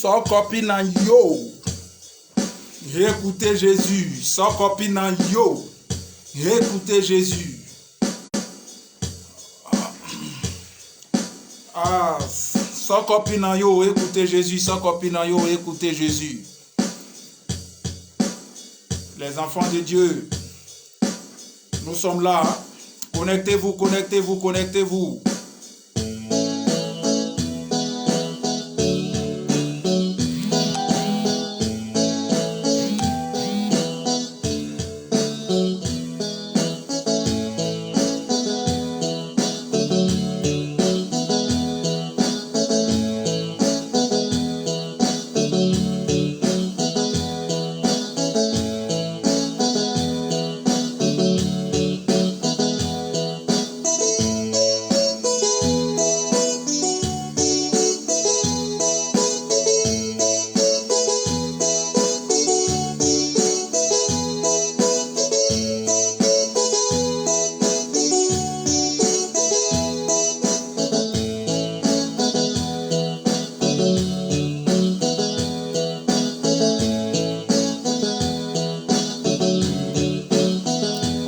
sans copine en yo. Écoutez Jésus, sans copine en yo. Écoutez Jésus. Ah, sans copine en yo, écoutez Jésus, sans copine en yo, écoutez Jésus. Les enfants de Dieu, nous sommes là. Connectez-vous, connectez-vous, connectez-vous.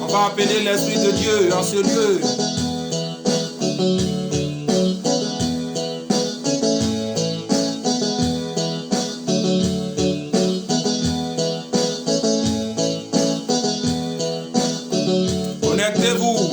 On va appeler l'Esprit de Dieu en ce lieu. Connectez-vous.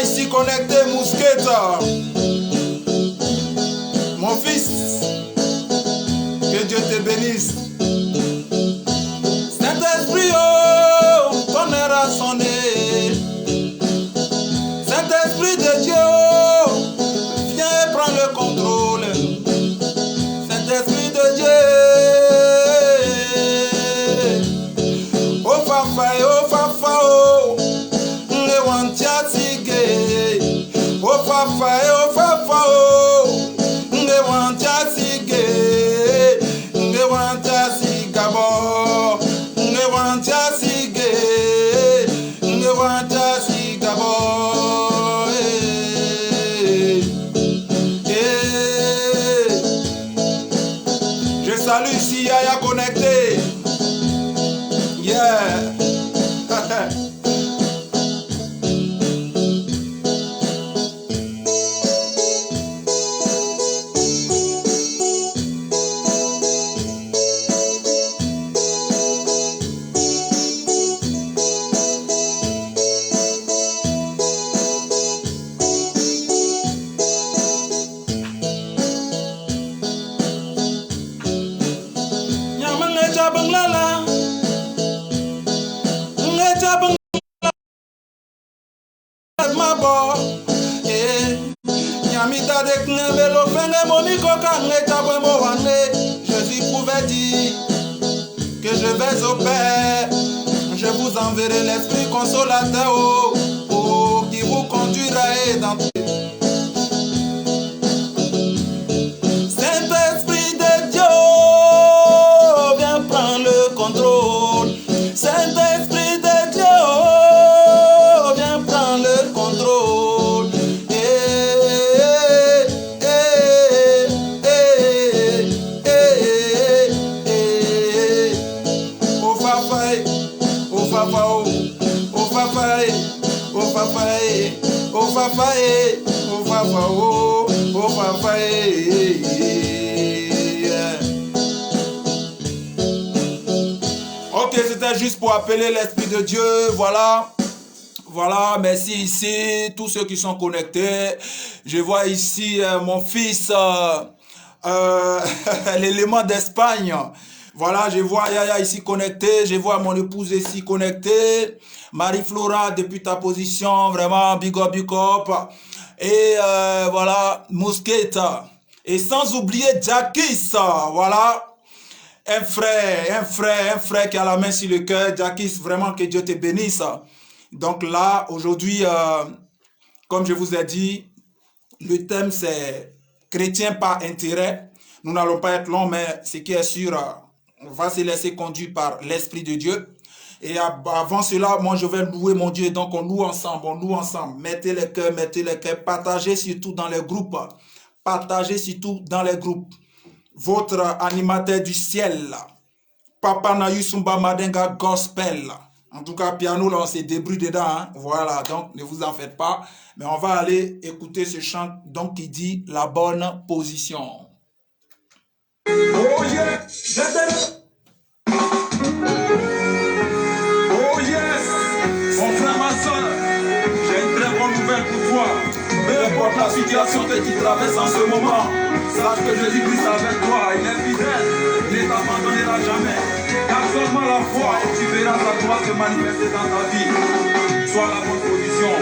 Ici connecté Mousqueta, mon fils, que Dieu te bénisse. Saint-Esprit, oh, ton heure a sonné. Saint-Esprit de Dieu, oh, viens prendre le contrôle. Saint-Esprit de Dieu, oh Fafa, oh Fafa, oh, le wantia sige. Oh Fafa, oh Fafa, oh, nge wanta sige, nge wanta sigabo, nge wanta sige, nge wanta sigabo. Je salue ici Yaya connecté. Yeah. Jésus pouvait dire que je vais au Père, je vous enverrai l'Esprit consolateur qui vous conduira dans Saint-Esprit de Dieu, viens prendre le contrôle. Saint-Esprit de Dieu, viens prendre le contrôle. Ok, c'était juste pour appeler l'Esprit de Dieu, voilà. Voilà, merci ici, tous ceux qui sont connectés. Je vois ici mon fils, l'élément d'Espagne. Voilà, je vois Yaya ici connecté, je vois mon épouse ici connectée. Marie-Flora, depuis ta position, vraiment, big up, big up. Et voilà, Mosqueta. Et sans oublier Jackis, voilà. Un frère qui a la main sur le cœur. Jackis, vraiment que Dieu te bénisse. Donc là, aujourd'hui, comme je vous ai dit, le thème c'est chrétien par intérêt. Nous n'allons pas être long, mais ce qui est sûr, on va se laisser conduire par l'Esprit de Dieu. Et avant cela, moi je vais louer mon Dieu. Donc on loue ensemble, Mettez les cœurs, partagez surtout dans les groupes. Partagez surtout dans les groupes. Votre animateur du ciel, Papa Nayusumba Madenga Gospel. En tout cas, piano, là, on s'est débrouillé dedans. Hein. Voilà, donc ne vous en faites pas. Mais on va aller écouter ce chant donc, qui dit la bonne position. Oh yeah, oh yes, mon frère, ma soeur, j'ai une très bonne nouvelle pour toi. Peu importe la situation que tu traverses en ce moment, sache que Jésus-Christ est avec toi, il est fidèle, il ne t'abandonnera jamais. Garde seulement la foi et tu verras sa gloire se manifester dans ta vie. Sois à la bonne position.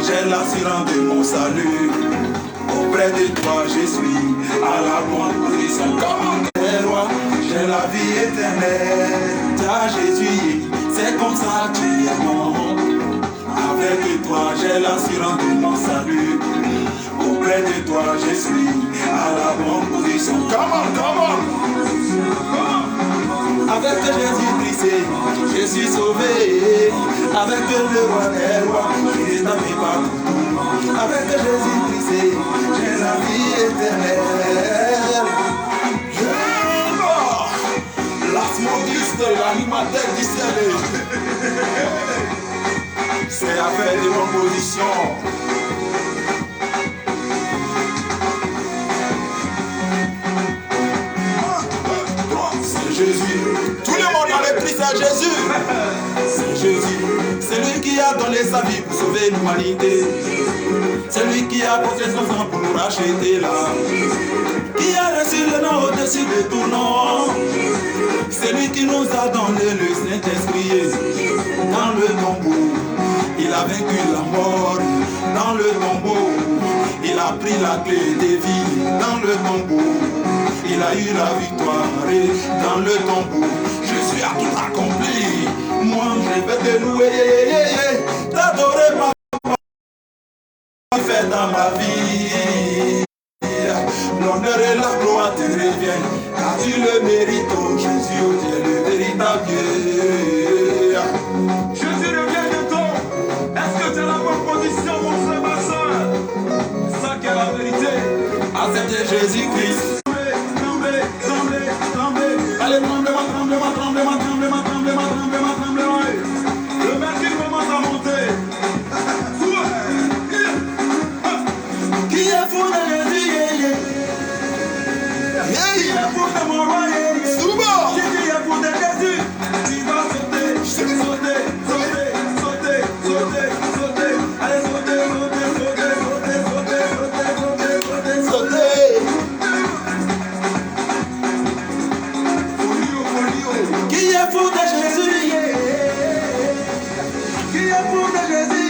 J'ai l'assurance de mon salut. Auprès de toi, je suis à la bonne position. Comme un roi, j'ai la vie éternelle. T'as Jésus, c'est comme ça tu es bon. Avec toi, j'ai l'assurance de mon salut. Auprès de toi, je suis à la bonne position. Comment? Avec Jésus-Christ, je suis sauvé. Avec le roi des rois, il est dans mes pas. Avec Jésus-Christ, j'ai la vie éternelle. L'asmodiste, l'animateur du ciel. C'est affaire de composition. Jésus. Tout le monde dans le Christ à Jésus. C'est Jésus. C'est lui qui a donné sa vie pour sauver l'humanité. C'est lui qui a posé son sang pour nous racheter là. Qui a reçu le nom au-dessus de tout nom. C'est lui qui nous a donné le Saint-Esprit. Dans le tombeau, il a vaincu la mort. Dans le tombeau, il a pris la clé des vies. Dans le tombeau, il a eu la victoire. Dans le tombeau, je suis à tout accompli. Moi, je vais te louer, t'adorer ma fait dans ma vie. L'honneur et la gloire te reviennent, car tu le mérites, oh Jésus, oh Dieu, le véritable Dieu. Jésus revient bientôt. Est-ce que tu as la bonne position, mon frère, ma soeur? C'est ça qui est la vérité. Acceptez Jésus-Christ. Allez, tremblement. Le mercure commence à monter. Qui est fou de Jésus? Hey. Qui est pour de mon roi, Souvent. si tu es pour de Jésus, tu vas sauter, sauter, sauter, sauter, sauter, sauter. Allez, sauter, sauter, sauter, sauter, sauter, sauter, sauter, sauter, sauter. Qui est pour de Jésus? Qui est pour de Jésus?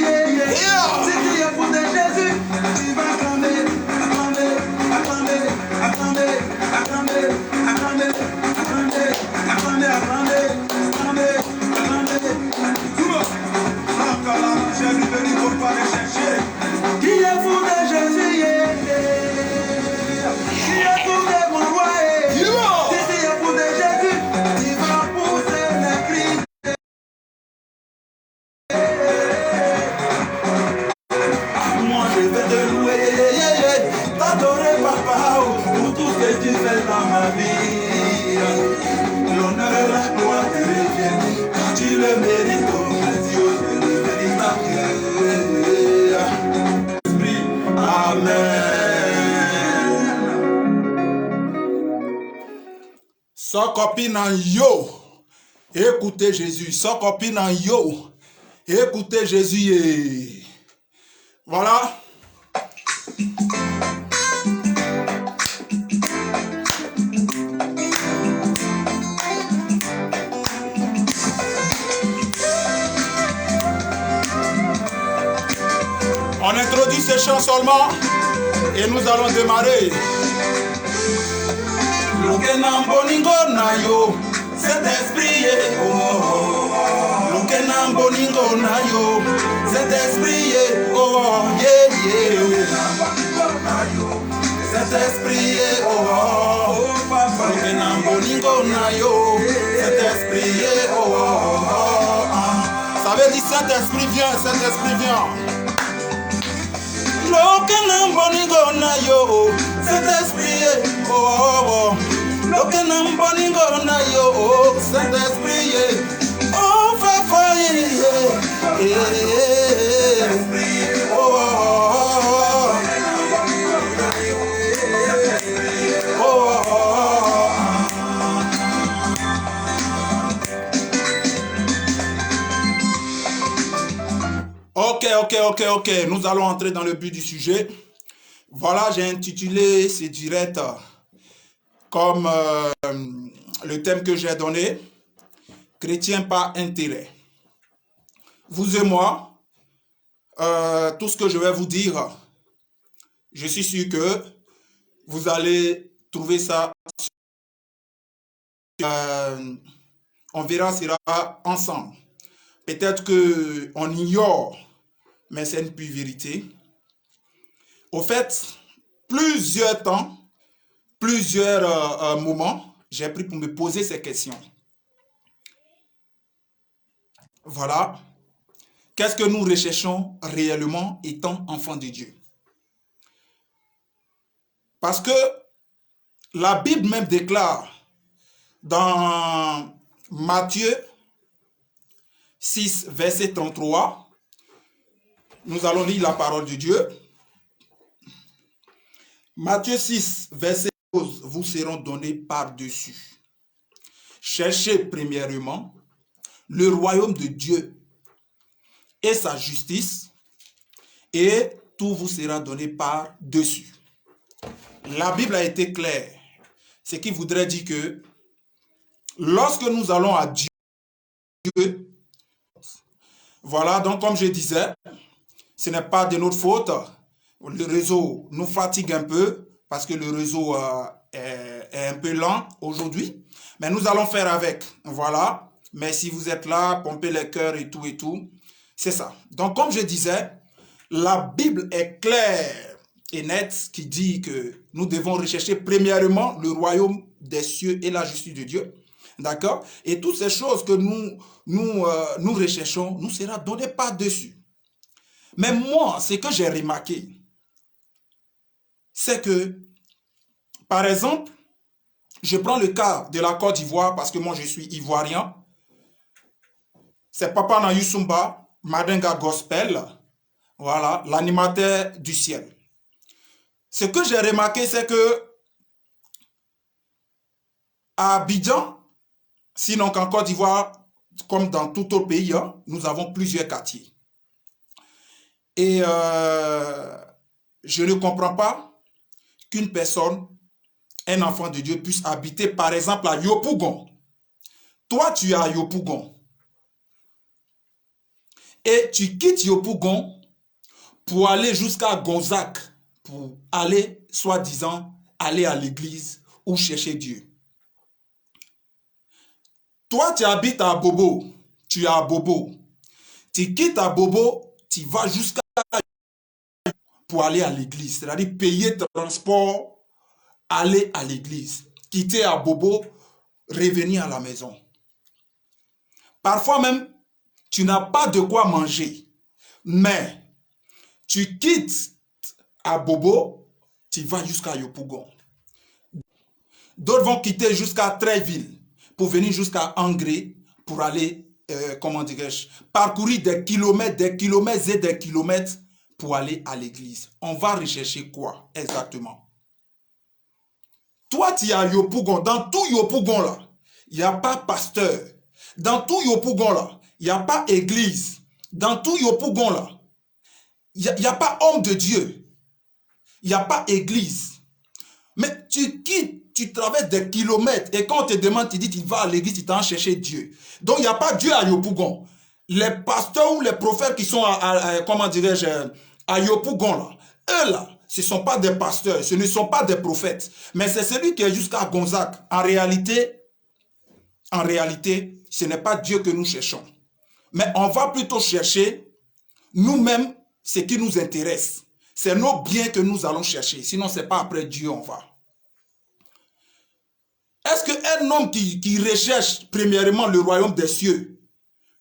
Si tu es pour de Jésus, tu vas acclamer, acclamer, acclamer, acclamer, acclamer, acclamer, acclamer, acclamer, acclamer, acclamer, acclamer. Tout le monde, Jésus, il ne faut pas le chercher. Qui est pour de Jésus? Qui est pour de mon roi? Si tu es pour de Jésus, tu vas pousser les cris. Moi je vais te louer, t'adorer papa pour tout ce que tu fais dans ma vie. L'honneur et la gloire te reviennent, quand tu le mérites, oh mon Dieu, je le mérite. Amen. Sans copine en yo, écoutez Jésus. Sans copine en yo, écoutez Jésus. Et voilà. On introduit ces chants seulement et nous allons démarrer. Lokena boningo na yo, cet esprit est oh. Lokena boningo na yo, cet esprit est oh yeah yeah. Cet esprit est oh. Lokena boningo na yo, cet esprit est oh. Ça veut dire cet esprit vient, cet esprit vient. Lokena boningo na yo, cet esprit est oh. Lokena boningo na yo, cet esprit est oh fafa Ok, nous allons entrer dans le but du sujet. Voilà, j'ai intitulé ce direct comme le thème que j'ai donné, chrétien par intérêt. Vous et moi, tout ce que je vais vous dire, je suis sûr que vous allez trouver ça. On verra cela ensemble. Peut-être qu'on ignore, mais c'est une pure vérité. Au fait, plusieurs temps, plusieurs moments, j'ai pris pour me poser ces questions. Voilà. Qu'est-ce que nous recherchons réellement étant enfants de Dieu? Parce que la Bible même déclare dans Matthieu 6, verset 33, nous allons lire la parole de Dieu. Matthieu 6, verset 12, vous seront donnés par-dessus. Cherchez premièrement le royaume de Dieu et sa justice, et tout vous sera donné par-dessus. La Bible a été claire. Ce qui voudrait dire que lorsque nous allons à Dieu, voilà, donc comme je disais, ce n'est pas de notre faute. Le réseau nous fatigue un peu parce que le réseau est un peu lent aujourd'hui. Mais nous allons faire avec. Voilà. Mais si vous êtes là, pompez les cœurs et tout, c'est ça. Donc comme je disais, la Bible est claire et nette qui dit que nous devons rechercher premièrement le royaume des cieux et la justice de Dieu. D'accord? Et toutes ces choses que nous recherchons, nous sera donné par-dessus. Mais moi, ce que j'ai remarqué, c'est que, par exemple, je prends le cas de la Côte d'Ivoire parce que moi je suis ivoirien. C'est Papa Nayusumba, Madenga Gospel, voilà, l'animateur du ciel. Ce que j'ai remarqué, c'est que À Abidjan, sinon qu'en Côte d'Ivoire, comme dans tout autre pays, hein, nous avons plusieurs quartiers. Et je ne comprends pas qu'une personne, un enfant de Dieu, puisse habiter, par exemple, à Yopougon. Toi, tu es à Yopougon. Et tu quittes Yopougon pour aller jusqu'à Gonzac, pour aller, soi-disant, aller à l'église ou chercher Dieu. Toi, tu habites à Bobo. Tu es à Bobo. Tu quittes à Bobo, tu vas jusqu'à pour aller à l'église. C'est-à-dire payer transport, aller à l'église. Quitter à Bobo, revenir à la maison. Parfois même, tu n'as pas de quoi manger. Mais tu quittes à Bobo, tu vas jusqu'à Yopougon. D'autres vont quitter jusqu'à Tréville pour venir jusqu'à Angré pour aller, comment dirais-je, parcourir des kilomètres et des kilomètres pour aller à l'église. On va rechercher quoi exactement? Toi, tu es à Yopougon. Dans tout Yopougon là, il n'y a pas pasteur. Dans tout Yopougon là, il n'y a pas église. Dans tout Yopougon là, il n'y a pas homme de Dieu. Il n'y a pas église. Mais tu quittes, tu traverses des kilomètres et quand on te demande, tu dis tu vas à l'église, tu t'en chercher Dieu. Donc il n'y a pas Dieu à Yopougon. Les pasteurs ou les prophètes qui sont comment dirais-je, à Yopougon là, eux là, ce ne sont pas des pasteurs, ce ne sont pas des prophètes. Mais c'est celui qui est jusqu'à Gonzac. En réalité, ce n'est pas Dieu que nous cherchons. Mais on va plutôt chercher nous-mêmes ce qui nous intéresse. C'est nos biens que nous allons chercher. Sinon, ce n'est pas après Dieu on va. Est-ce qu'un homme qui recherche premièrement le royaume des cieux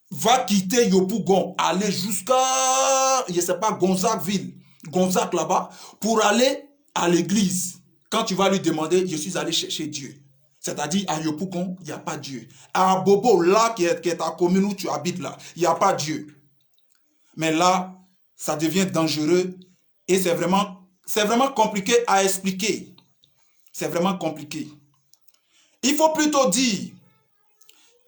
va quitter Yopougon, aller jusqu'à, je ne sais pas, Gonzac là-bas, pour aller à l'église? Quand tu vas lui demander, je suis allé chercher Dieu. C'est-à-dire, à Yopougon, il n'y a pas Dieu. À Bobo, là, qui est ta commune où tu habites là, il n'y a pas Dieu. Mais là, ça devient dangereux et c'est vraiment compliqué à expliquer. C'est vraiment compliqué. Il faut plutôt dire,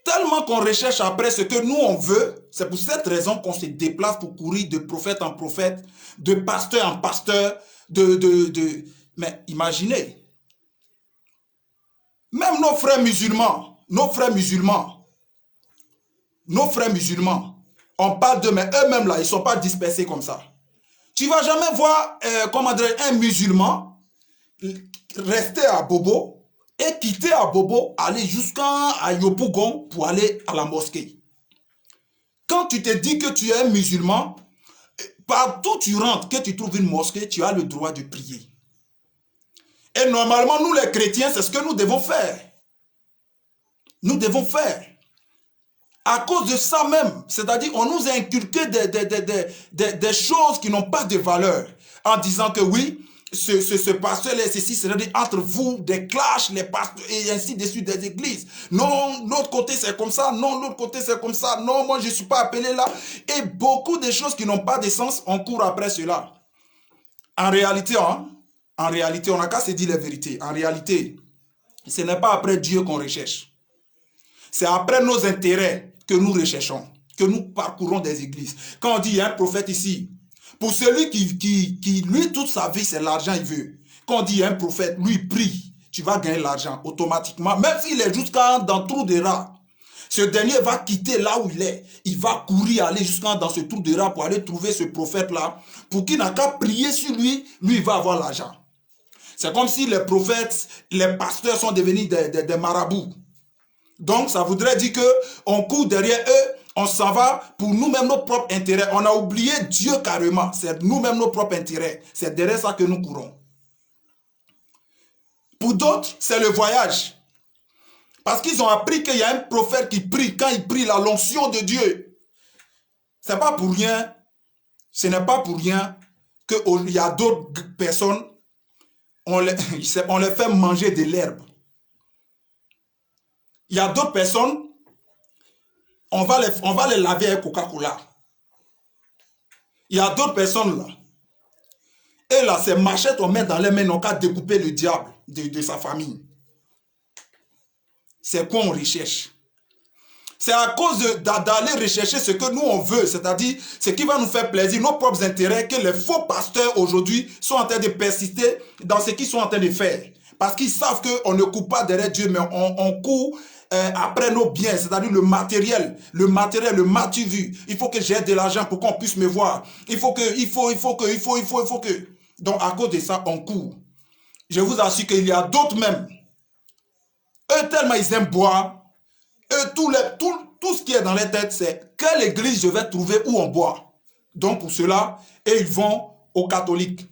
tellement qu'on recherche après ce que nous on veut, c'est pour cette raison qu'on se déplace pour courir de prophète en prophète, de pasteur en pasteur, Mais imaginez, même nos frères musulmans, on parle d'eux, mais eux-mêmes là, ils ne sont pas dispersés comme ça. Tu ne vas jamais voir, comment dire, un musulman rester à Bobo et quitter à Bobo, aller jusqu'à Yopougon pour aller à la mosquée. Quand tu te dis que tu es un musulman, partout tu rentres, que tu trouves une mosquée, tu as le droit de prier. Et normalement, nous les chrétiens, c'est ce que nous devons faire. Nous devons faire. À cause de ça même, c'est-à-dire on nous a inculqué des choses qui n'ont pas de valeur, en disant que oui, ce pasteur là, ceci, c'est-à-dire entre vous, des clashs, les pasteurs, et ainsi de suite des églises. Non, l'autre côté c'est comme ça, non, l'autre côté c'est comme ça, non, moi je ne suis pas appelé là. Et beaucoup de choses qui n'ont pas de sens, on court après cela. En réalité, on n'a qu'à se dire la vérité. En réalité, ce n'est pas après Dieu qu'on recherche. C'est après nos intérêts que nous recherchons, que nous parcourons des églises. Quand on dit il y a un prophète ici, pour celui qui lui, toute sa vie, c'est l'argent il veut. Quand on dit il y a un prophète, lui, il prie, tu vas gagner l'argent automatiquement. Même s'il est jusqu'à dans trou de rat, ce dernier va quitter là où il est. Il va courir, aller jusqu'à dans ce trou de rat pour aller trouver ce prophète-là, pour qu'il n'a qu'à prier sur lui, lui, il va avoir l'argent. C'est comme si les prophètes, les pasteurs sont devenus des marabouts. Donc, ça voudrait dire qu'on court derrière eux, on s'en va pour nous-mêmes nos propres intérêts. On a oublié Dieu carrément. C'est nous-mêmes nos propres intérêts. C'est derrière ça que nous courons. Pour d'autres, c'est le voyage. Parce qu'ils ont appris qu'il y a un prophète qui prie. Quand il prie, la l'onction de Dieu. Ce n'est pas pour rien. Ce n'est pas pour rien qu'il y a d'autres personnes, on les fait manger de l'herbe. Il y a d'autres personnes, on va les laver avec Coca-Cola. Il y a d'autres personnes là. Et là, ces machettes, on met dans les mains, on n'a qu'à découper le diable de sa famille. c'est quoi on recherche? C'est à cause d'aller rechercher ce que nous on veut, c'est-à-dire ce qui va nous faire plaisir, nos propres intérêts, que les faux pasteurs aujourd'hui sont en train de persister dans ce qu'ils sont en train de faire. Parce qu'ils savent qu'on ne court pas derrière Dieu, mais on court après nos biens, c'est-à-dire le matériel, le m'as-tu vu? Il faut que j'ai de l'argent pour qu'on puisse me voir. Il faut que. Donc à cause de ça, on court. Je vous assure qu'il y a d'autres même. Eux, tellement ils aiment boire. Eux, tout ce qui est dans les têtes, c'est quelle église je vais trouver où on boit. Donc pour cela, et ils vont aux catholiques.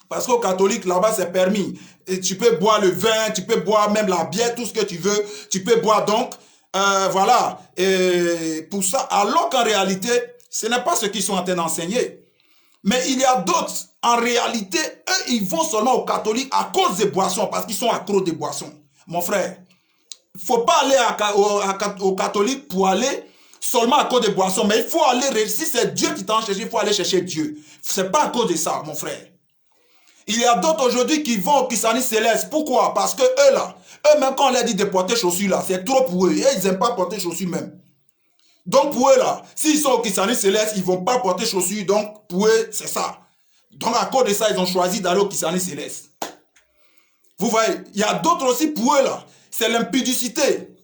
Parce qu'aux catholiques, là-bas, c'est permis. Et tu peux boire le vin, tu peux boire même la bière, tout ce que tu veux. Tu peux boire donc, voilà. Et pour ça, alors qu'en réalité, ce n'est pas ce qu'ils sont en train d'enseigner. Mais il y a d'autres, en réalité, eux, ils vont seulement aux catholiques à cause des boissons, parce qu'ils sont accros des boissons. Mon frère, il ne faut pas aller aux catholiques pour aller seulement à cause des boissons, mais il faut aller, si c'est Dieu qui t'a cherché, il faut aller chercher Dieu. Ce n'est pas à cause de ça, mon frère. Il y a d'autres aujourd'hui qui vont au Kisani Céleste. Pourquoi? Parce que eux là, eux-mêmes quand on leur dit de porter chaussures là, c'est trop pour eux. Et ils n'aiment pas porter chaussures même. Donc pour eux là, s'ils sont au Kisani Céleste, ils ne vont pas porter chaussures. Donc pour eux, c'est ça. Donc à cause de ça, ils ont choisi d'aller au Kisani Céleste. Vous voyez, il y a d'autres aussi pour eux là, c'est l'impudicité.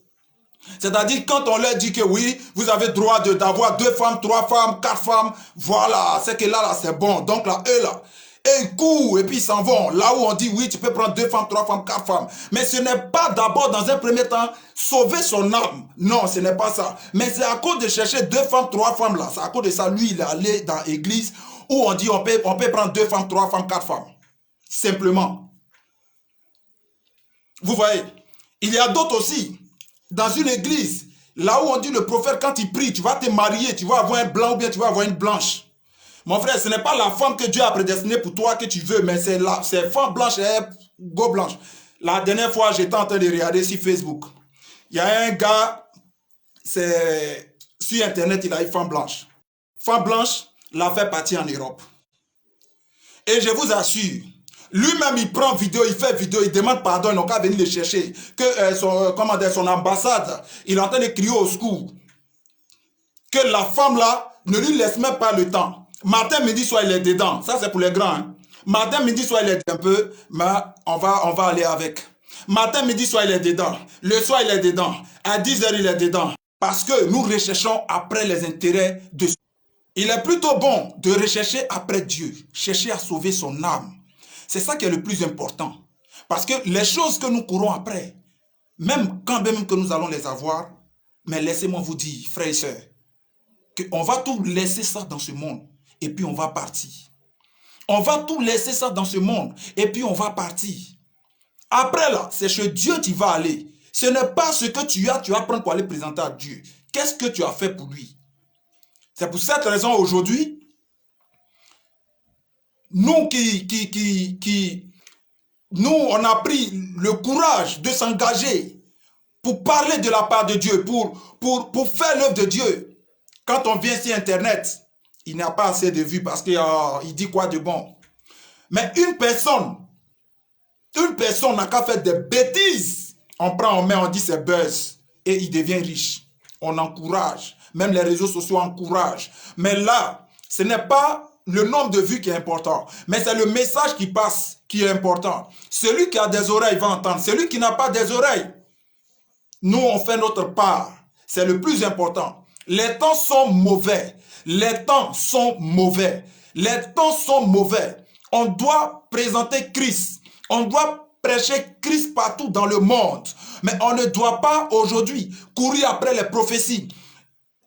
C'est-à-dire quand on leur dit que oui, vous avez droit d'avoir 2 femmes, 3 femmes, 4 femmes, voilà, c'est que là c'est bon. Donc là, eux là, et ils courent et puis ils s'en vont. Là où on dit oui, tu peux prendre 2 femmes, 3 femmes, 4 femmes. Mais ce n'est pas d'abord dans un premier temps sauver son âme. Non, ce n'est pas ça. Mais c'est à cause de chercher 2 femmes, 3 femmes là. C'est à cause de ça, lui, il est allé dans l'église où on dit on peut prendre 2 femmes, 3 femmes, 4 femmes. Simplement. Vous voyez, il y a d'autres aussi. Dans une église, là où on dit le prophète, quand il prie, tu vas te marier, tu vas avoir un blanc ou bien tu vas avoir une blanche. Mon frère, ce n'est pas la femme que Dieu a prédestinée pour toi que tu veux, mais c'est femme blanche et go blanche. La dernière fois, j'étais en train de regarder sur Facebook. Il y a un gars, c'est sur Internet, il a une femme blanche. Femme blanche l'a fait partir en Europe. Et je vous assure, lui-même, il prend vidéo, il fait vidéo, il demande pardon, ils n'ont qu'à venir le chercher. Que son ambassade, il est en train de crier au secours. Que la femme là ne lui laisse même pas le temps. Matin, midi, soir, il est dedans. Ça, c'est pour les grands. Hein. Matin, midi, soir, il est un peu, mais on va aller avec. Matin, midi, soir, il est dedans. Le soir, il est dedans. À 10h, il est dedans. Parce que nous recherchons après les intérêts de... Il est plutôt bon de rechercher après Dieu. Chercher à sauver son âme. C'est ça qui est le plus important. Parce que les choses que nous courons après, même quand même que nous allons les avoir, mais laissez-moi vous dire, frères et sœurs, qu'on va tout laisser ça dans ce monde. Et puis on va partir. On va tout laisser ça dans ce monde. Et puis on va partir. Après là, c'est chez Dieu tu vas aller. Ce n'est pas ce que tu vas prendre pour aller présenter à Dieu. Qu'est-ce que tu as fait pour lui? C'est pour cette raison aujourd'hui, nous nous on a pris le courage de s'engager pour parler de la part de Dieu, pour faire l'œuvre de Dieu. Quand on vient sur Internet, il n'y a pas assez de vues parce qu'il dit quoi de bon. Mais une personne n'a qu'à faire des bêtises. On prend en main, on dit c'est buzz. Et il devient riche. On encourage. Même les réseaux sociaux encouragent. Mais là, ce n'est pas le nombre de vues qui est important. Mais c'est le message qui passe qui est important. Celui qui a des oreilles va entendre. Celui qui n'a pas des oreilles, nous on fait notre part. C'est le plus important. Les temps sont mauvais. Les temps sont mauvais. Les temps sont mauvais. On doit présenter Christ. On doit prêcher Christ partout dans le monde. Mais on ne doit pas aujourd'hui courir après les prophéties.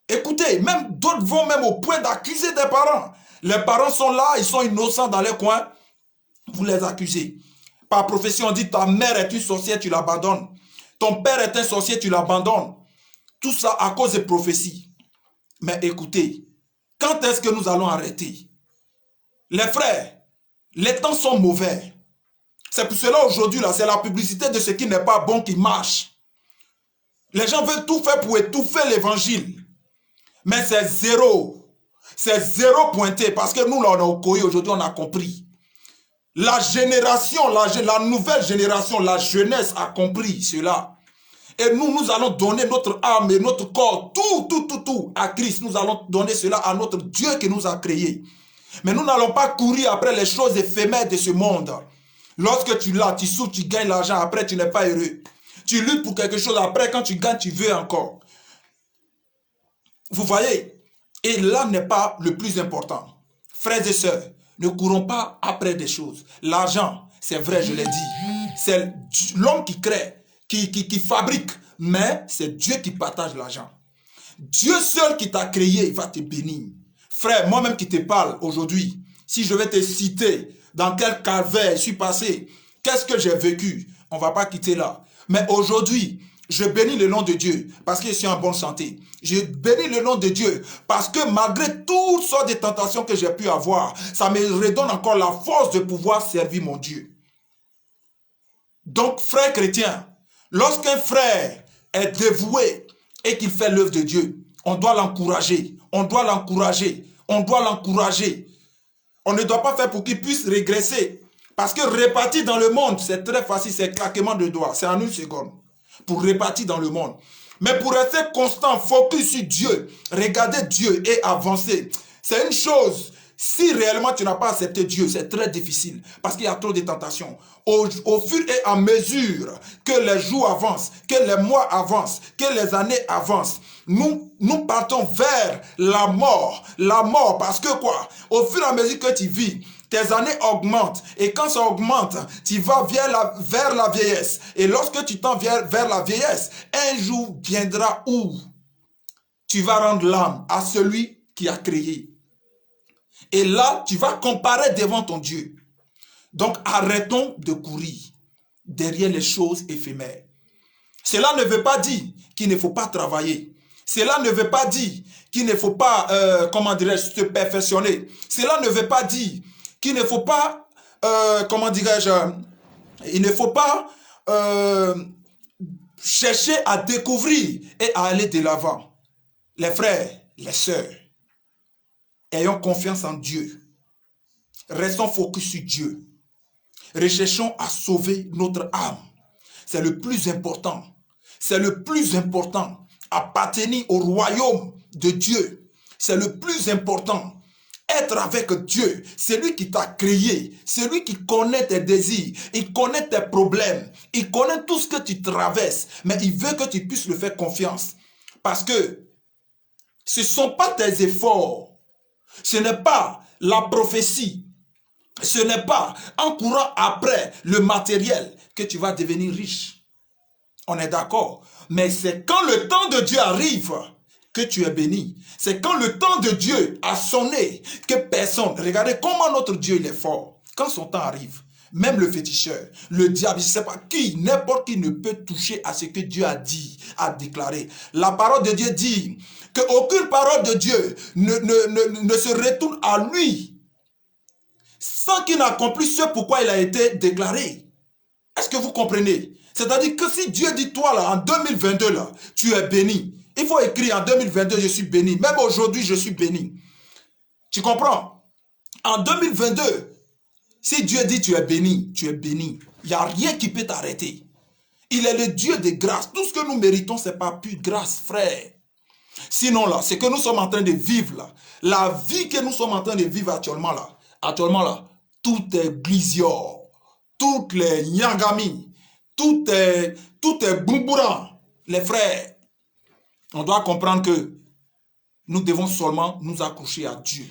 Écoutez, même d'autres vont même au point d'accuser des parents. Les parents sont là, ils sont innocents dans les coins. Vous les accusez. Par prophétie, on dit ta mère est une sorcière, tu l'abandonnes. Ton père est un sorcier, tu l'abandonnes. Tout ça à cause des prophéties. Mais écoutez, quand est-ce que nous allons arrêter? Les frères, les temps sont mauvais. C'est pour cela aujourd'hui, là, c'est la publicité de ce qui n'est pas bon qui marche. Les gens veulent tout faire pour étouffer l'évangile. Mais c'est zéro. C'est zéro pointé. Parce que nous, là, on a au Koyi, aujourd'hui, on a compris. La génération, la nouvelle génération, la jeunesse a compris cela. Et nous allons donner notre âme et notre corps, tout à Christ. Nous allons donner cela à notre Dieu qui nous a créés. Mais nous n'allons pas courir après les choses éphémères de ce monde. Lorsque tu l'as, tu souffres, tu gagnes l'argent, après tu n'es pas heureux. Tu luttes pour quelque chose, après quand tu gagnes, tu veux encore. Vous voyez? Et là n'est pas le plus important. Frères et sœurs, ne courons pas après des choses. L'argent, c'est vrai, je l'ai dit. C'est l'homme qui crée, qui fabrique. Mais c'est Dieu qui partage l'argent. Dieu seul qui t'a créé, il va te bénir. Frère, moi-même qui te parle aujourd'hui, si je vais te citer dans quel calvaire je suis passé, qu'est-ce que j'ai vécu, on ne va pas quitter là. Mais aujourd'hui, je bénis le nom de Dieu parce que je suis en bonne santé. Je bénis le nom de Dieu parce que malgré toutes sortes de tentations que j'ai pu avoir, ça me redonne encore la force de pouvoir servir mon Dieu. Donc, frère chrétien, lorsqu'un frère est dévoué et qu'il fait l'œuvre de Dieu, on doit l'encourager. On doit l'encourager. On doit l'encourager. On ne doit pas faire pour qu'il puisse régresser. Parce que répartir dans le monde, c'est très facile, c'est claquement de doigts. C'est en une seconde. Pour répartir dans le monde. Mais pour rester constant, focus sur Dieu, regarder Dieu et avancer, c'est une chose. Si réellement tu n'as pas accepté Dieu, c'est très difficile parce qu'il y a trop de tentations. Au fur et à mesure que les jours avancent, que les mois avancent, que les années avancent, nous partons vers la mort. La mort parce que quoi? Au fur et à mesure que tu vis, tes années augmentent. Et quand ça augmente, tu vas vers la vieillesse. Et lorsque tu t'en viens vers la vieillesse, un jour viendra où tu vas rendre l'âme à celui qui a créé. Et là, tu vas comparer devant ton Dieu. Donc, arrêtons de courir derrière les choses éphémères. Cela ne veut pas dire qu'il ne faut pas travailler. Cela ne veut pas dire qu'il ne faut pas, comment dirais-je, se perfectionner. Cela ne veut pas dire qu'il ne faut pas, comment dirais-je, il ne faut pas chercher à découvrir et à aller de l'avant. Les frères, les sœurs, ayons confiance en Dieu. Restons focus sur Dieu. Recherchons à sauver notre âme. C'est le plus important. C'est le plus important. Appartenir au royaume de Dieu. C'est le plus important. Être avec Dieu, c'est lui qui t'a créé, c'est lui qui connaît tes désirs, il connaît tes problèmes, il connaît tout ce que tu traverses, mais il veut que tu puisses lui faire confiance. Parce que ce ne sont pas tes efforts, ce n'est pas la prophétie, ce n'est pas en courant après le matériel que tu vas devenir riche. On est d'accord, mais c'est quand le temps de Dieu arrive que tu es béni. C'est quand le temps de Dieu a sonné que personne... Regardez comment notre Dieu il est fort. Quand son temps arrive, même le féticheur, le diable, je ne sais pas qui, n'importe qui ne peut toucher à ce que Dieu a dit, a déclaré. La parole de Dieu dit qu'aucune parole de Dieu ne se retourne à lui sans qu'il n'accomplisse ce pourquoi il a été déclaré. Est-ce que vous comprenez? C'est-à-dire que si Dieu dit toi là, en 2022 là, tu es béni. Il faut écrire en 2022, je suis béni. Même aujourd'hui, je suis béni. Tu comprends? En 2022, si Dieu dit tu es béni, tu es béni. Il n'y a rien qui peut t'arrêter. Il est le Dieu de grâce. Tout ce que nous méritons, ce n'est pas pure grâce, frère. Sinon là, ce que nous sommes en train de vivre là, la vie que nous sommes en train de vivre actuellement là, tout est glisior, toutes les nyangami, tout est boumbourant. Les frères, on doit comprendre que nous devons seulement nous accrocher à Dieu.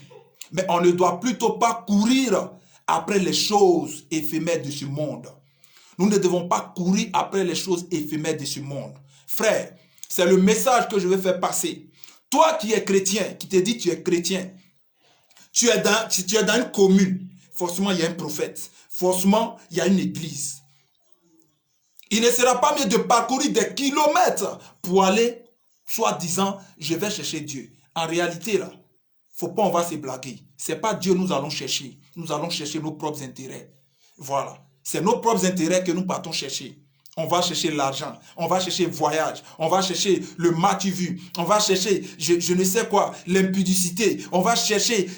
Mais on ne doit plutôt pas courir après les choses éphémères de ce monde. Nous ne devons pas courir après les choses éphémères de ce monde. Frère, c'est le message que je veux faire passer. Toi qui es chrétien, qui te dis tu es chrétien, tu es dans une commune, forcément il y a un prophète, forcément il y a une église. Il ne sera pas mieux de parcourir des kilomètres pour aller, soi-disant, je vais chercher Dieu. En réalité, là, faut pas, on va se blaguer. C'est pas Dieu nous allons chercher. Nous allons chercher nos propres intérêts. Voilà. C'est nos propres intérêts que nous partons chercher. On va chercher l'argent, on va chercher le voyage, on va chercher le matu-vu, on va chercher, je ne sais quoi, l'impudicité, on va chercher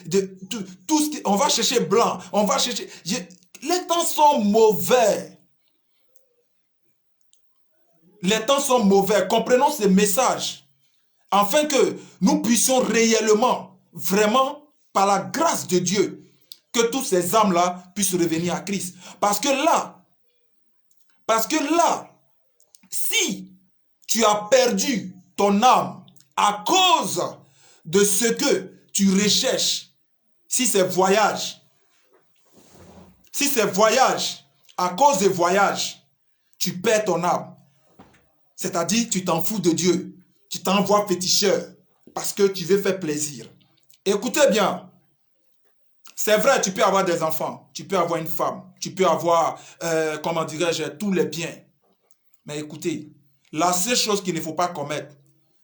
tout ce qui, on va chercher blanc, on va chercher... les temps sont mauvais. Les temps sont mauvais. Comprenons ces messages. Afin que nous puissions réellement, vraiment, par la grâce de Dieu, que tous ces âmes-là puissent revenir à Christ. Parce que là, si tu as perdu ton âme à cause de ce que tu recherches, si c'est voyage, à cause des voyages, tu perds ton âme. C'est-à-dire, tu t'en fous de Dieu. Tu t'envoies féticheur parce que tu veux faire plaisir. Écoutez bien, c'est vrai, tu peux avoir des enfants, tu peux avoir une femme, tu peux avoir, comment dirais-je, tous les biens. Mais écoutez, la seule chose qu'il ne faut pas commettre,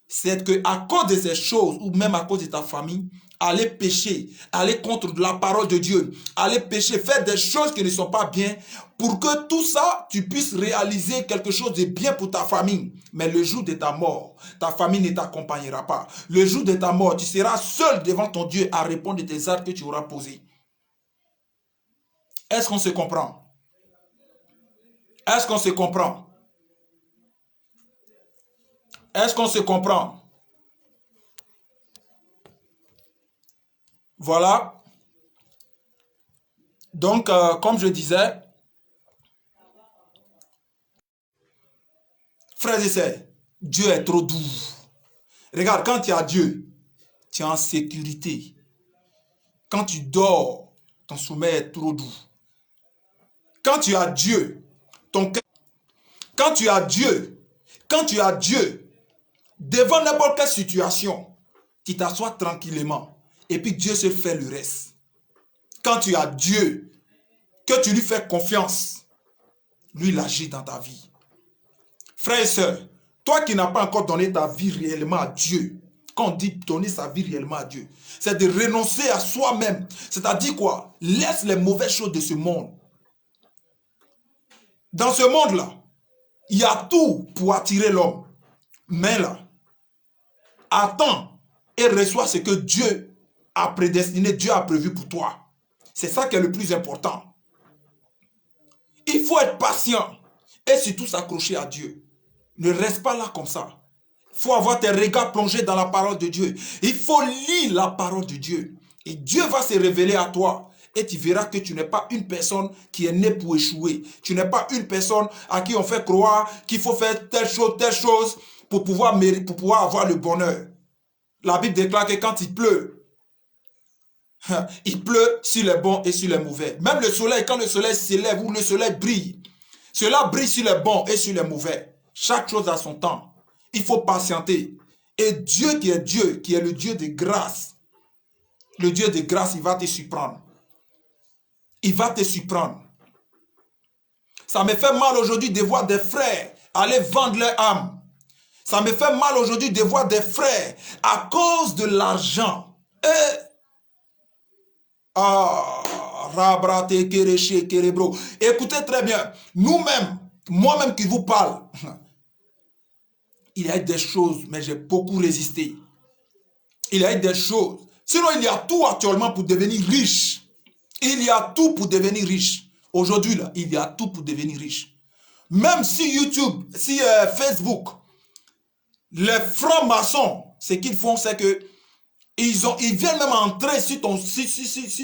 c'est qu'à cause de ces choses, ou même à cause de ta famille, aller pécher, aller contre la parole de Dieu, aller pécher, faire des choses qui ne sont pas bien, pour que tout ça, tu puisses réaliser quelque chose de bien pour ta famille. Mais le jour de ta mort, ta famille ne t'accompagnera pas. Le jour de ta mort, tu seras seul devant ton Dieu à répondre des actes que tu auras posés. Est-ce qu'on se comprend? Est-ce qu'on se comprend? Est-ce qu'on se comprend? Voilà. Donc, comme je disais, frères et sœurs, Dieu est trop doux. Regarde, quand tu as Dieu, tu es en sécurité. Quand tu dors, ton sommeil est trop doux. Quand tu as Dieu, ton cœur... Quand tu as Dieu, devant n'importe quelle situation, tu t'assois tranquillement. Et puis Dieu se fait le reste. Quand tu as Dieu, que tu lui fais confiance, lui il agit dans ta vie. Frère et soeur, toi qui n'as pas encore donné ta vie réellement à Dieu, quand on dit donner sa vie réellement à Dieu, c'est de renoncer à soi-même. C'est-à-dire quoi? Laisse les mauvaises choses de ce monde. Dans ce monde-là, il y a tout pour attirer l'homme. Mais là, attends et reçois ce que Dieu a prédestiné, Dieu a prévu pour toi. C'est ça qui est le plus important. Il faut être patient et surtout s'accrocher à Dieu. Ne reste pas là comme ça. Il faut avoir tes regards plongés dans la parole de Dieu. Il faut lire la parole de Dieu. Et Dieu va se révéler à toi. Et tu verras que tu n'es pas une personne qui est née pour échouer. Tu n'es pas une personne à qui on fait croire qu'il faut faire telle chose pour pouvoir avoir le bonheur. La Bible déclare que quand il pleut sur les bons et sur les mauvais. Même le soleil, quand le soleil s'élève ou le soleil brille, cela brille sur les bons et sur les mauvais. Chaque chose a son temps. Il faut patienter. Et Dieu, qui est le Dieu de grâce, le Dieu de grâce, il va te surprendre. Il va te surprendre. Ça me fait mal aujourd'hui de voir des frères aller vendre leur âme. Ça me fait mal aujourd'hui de voir des frères à cause de l'argent. Écoutez très bien. Nous-mêmes, moi-même qui vous parle, il y a des choses, mais j'ai beaucoup résisté. Il y a des choses. Sinon, il y a tout actuellement pour devenir riche. Il y a tout pour devenir riche. Aujourd'hui, là, il y a tout pour devenir riche. Même si YouTube, si Facebook, les francs-maçons, ce qu'ils font, c'est que ils viennent même entrer sur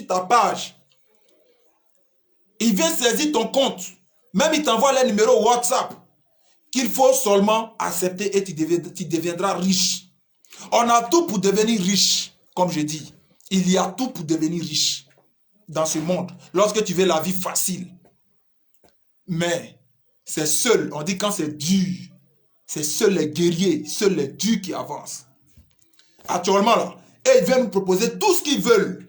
ta page. Ils viennent saisir ton compte. Même ils t'envoient les numéros WhatsApp qu'il faut seulement accepter et tu deviendras riche. On a tout pour devenir riche, comme je dis. Il y a tout pour devenir riche dans ce monde. Lorsque tu veux la vie facile. Mais c'est seul, on dit quand c'est dur, c'est seuls les guerriers, seuls les durs qui avancent. Actuellement là, et ils viennent nous proposer tout ce qu'ils veulent.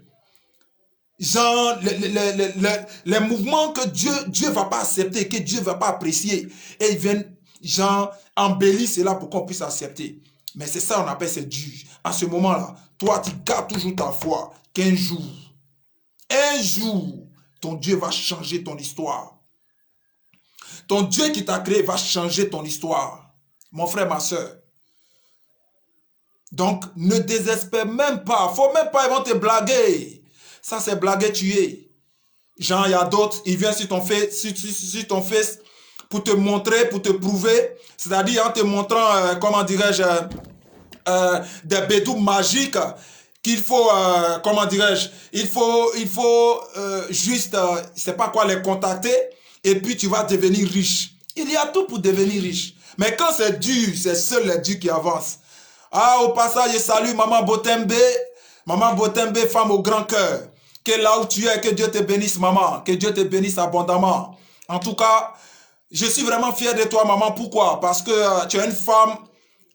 Genre, les mouvements que Dieu ne va pas accepter, que Dieu ne va pas apprécier. Et ils viennent, genre, embellir cela pour qu'on puisse accepter. Mais c'est ça, on appelle c'est dur. À ce moment-là, toi, tu gardes toujours ta foi qu'un jour, ton Dieu va changer ton histoire. Ton Dieu qui t'a créé va changer ton histoire. Mon frère, ma soeur. Donc, ne désespère même pas. Il ne faut même pas, ils vont te blaguer. Ça, c'est blaguer, tuer. Genre, il y a d'autres, ils viennent sur ton face pour te montrer, pour te prouver, c'est-à-dire en te montrant, comment dirais-je, des bédous magiques qu'il faut, comment dirais-je, il faut juste, c'est pas quoi, les contacter et puis tu vas devenir riche. Il y a tout pour devenir riche. Mais quand c'est dur, c'est seul les durs qui avancent. Ah, au passage, je salue Maman Botembe, femme au grand cœur. Que là où tu es, que Dieu te bénisse, maman. Que Dieu te bénisse abondamment. En tout cas, je suis vraiment fier de toi, maman. Pourquoi? Parce que tu es une femme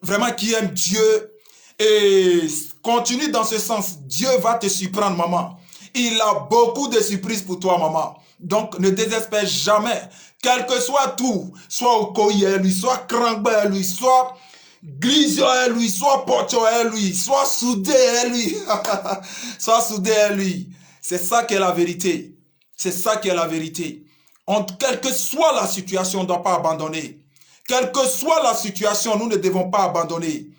vraiment qui aime Dieu. Et continue dans ce sens. Dieu va te surprendre, maman. Il a beaucoup de surprises pour toi, maman. Donc, ne désespère jamais. Quel que soit tout, soit Okoye, lui, soit Krangbe, lui, soit Glisio, lui, soit Pocho, lui, soit Soudé, lui. Soit Soudé, lui. C'est ça qui est la vérité. C'est ça qui est la vérité. Quelle que soit la situation, on ne doit pas abandonner. Quelle que soit la situation, nous ne devons pas abandonner.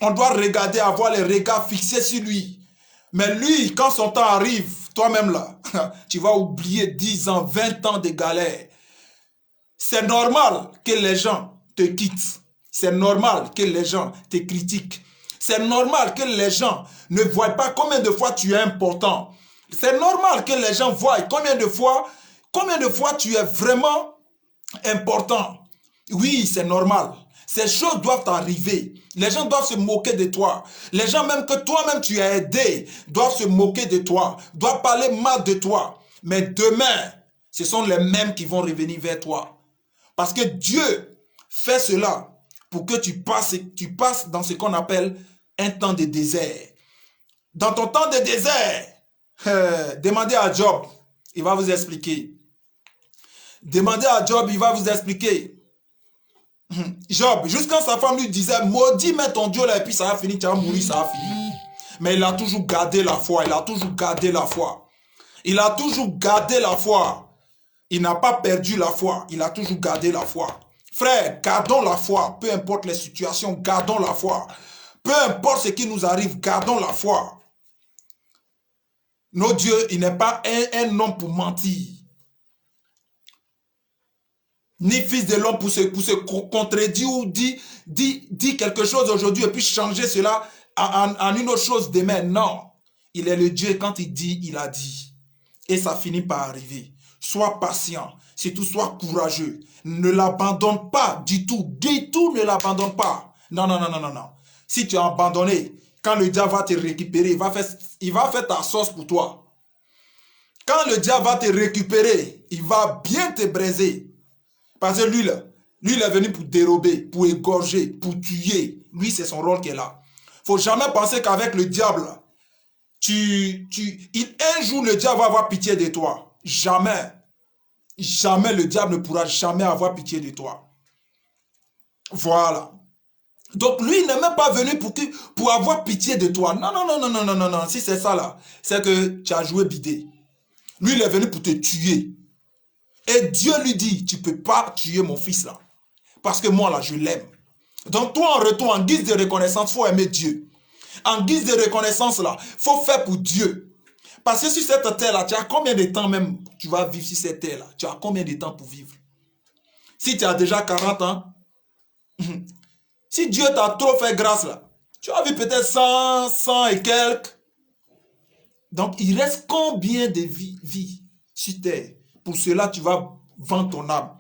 On doit regarder, avoir les regards fixés sur lui. Mais lui, quand son temps arrive, toi-même là, tu vas oublier 10 ans, 20 ans de galère. C'est normal que les gens te quittent. C'est normal que les gens te critiquent. C'est normal que les gens ne voient pas combien de fois tu es important. C'est normal que les gens voient combien de fois tu es vraiment important. Oui, c'est normal. Ces choses doivent arriver. Les gens doivent se moquer de toi. Les gens même que toi-même tu as aidé doivent se moquer de toi, doivent parler mal de toi. Mais demain, ce sont les mêmes qui vont revenir vers toi. Parce que Dieu fait cela pour que tu passes dans ce qu'on appelle un temps de désert. Dans ton temps de désert, demandez à Job, il va vous expliquer. Demandez à Job, il va vous expliquer. Job, jusqu'à sa femme lui disait, maudit mais ton Dieu là, et puis ça va finir, tu vas mourir, ça va finir. Mais il a toujours gardé la foi, il a toujours gardé la foi. Il a toujours gardé la foi. Il n'a pas perdu la foi, il a toujours gardé la foi. Frère, gardons la foi, peu importe les situations, gardons la foi. Peu importe ce qui nous arrive, gardons la foi. Notre Dieu, il n'est pas un homme pour mentir. Ni fils de l'homme pour se contredire ou dire quelque chose aujourd'hui et puis changer cela en une autre chose demain. Non. Il est le Dieu, quand il dit, il a dit. Et ça finit par arriver. Sois patient, surtout sois courageux. Ne l'abandonne pas du tout. Du tout, ne l'abandonne pas. Non, non, non, non, non, non. Si tu as abandonné, quand le diable va te récupérer, il va faire ta sauce pour toi. Quand le diable va te récupérer, il va bien te briser. Parce que lui, il est venu pour dérober, pour égorger, pour tuer. Lui, c'est son rôle qui est là. Il ne faut jamais penser qu'avec le diable, un jour, le diable va avoir pitié de toi. Jamais. Jamais le diable ne pourra jamais avoir pitié de toi. Voilà. Donc lui, il n'est même pas venu pour avoir pitié de toi. Non, non, non, non, non, non, non, non. Si c'est ça là, c'est que tu as joué bidé. Lui, il est venu pour te tuer. Et Dieu lui dit, tu ne peux pas tuer mon fils là. Parce que moi là, je l'aime. Donc toi, en retour, en guise de reconnaissance, il faut aimer Dieu. En guise de reconnaissance là, il faut faire pour Dieu. Parce que sur cette terre là, tu as combien de temps même tu vas vivre sur cette terre là? Tu as combien de temps pour vivre? Si tu as déjà 40 ans, si Dieu t'a trop fait grâce là, tu as vu peut-être 100 et quelques. Donc il reste combien de vies sur terre? Pour cela, tu vas vendre ton âme.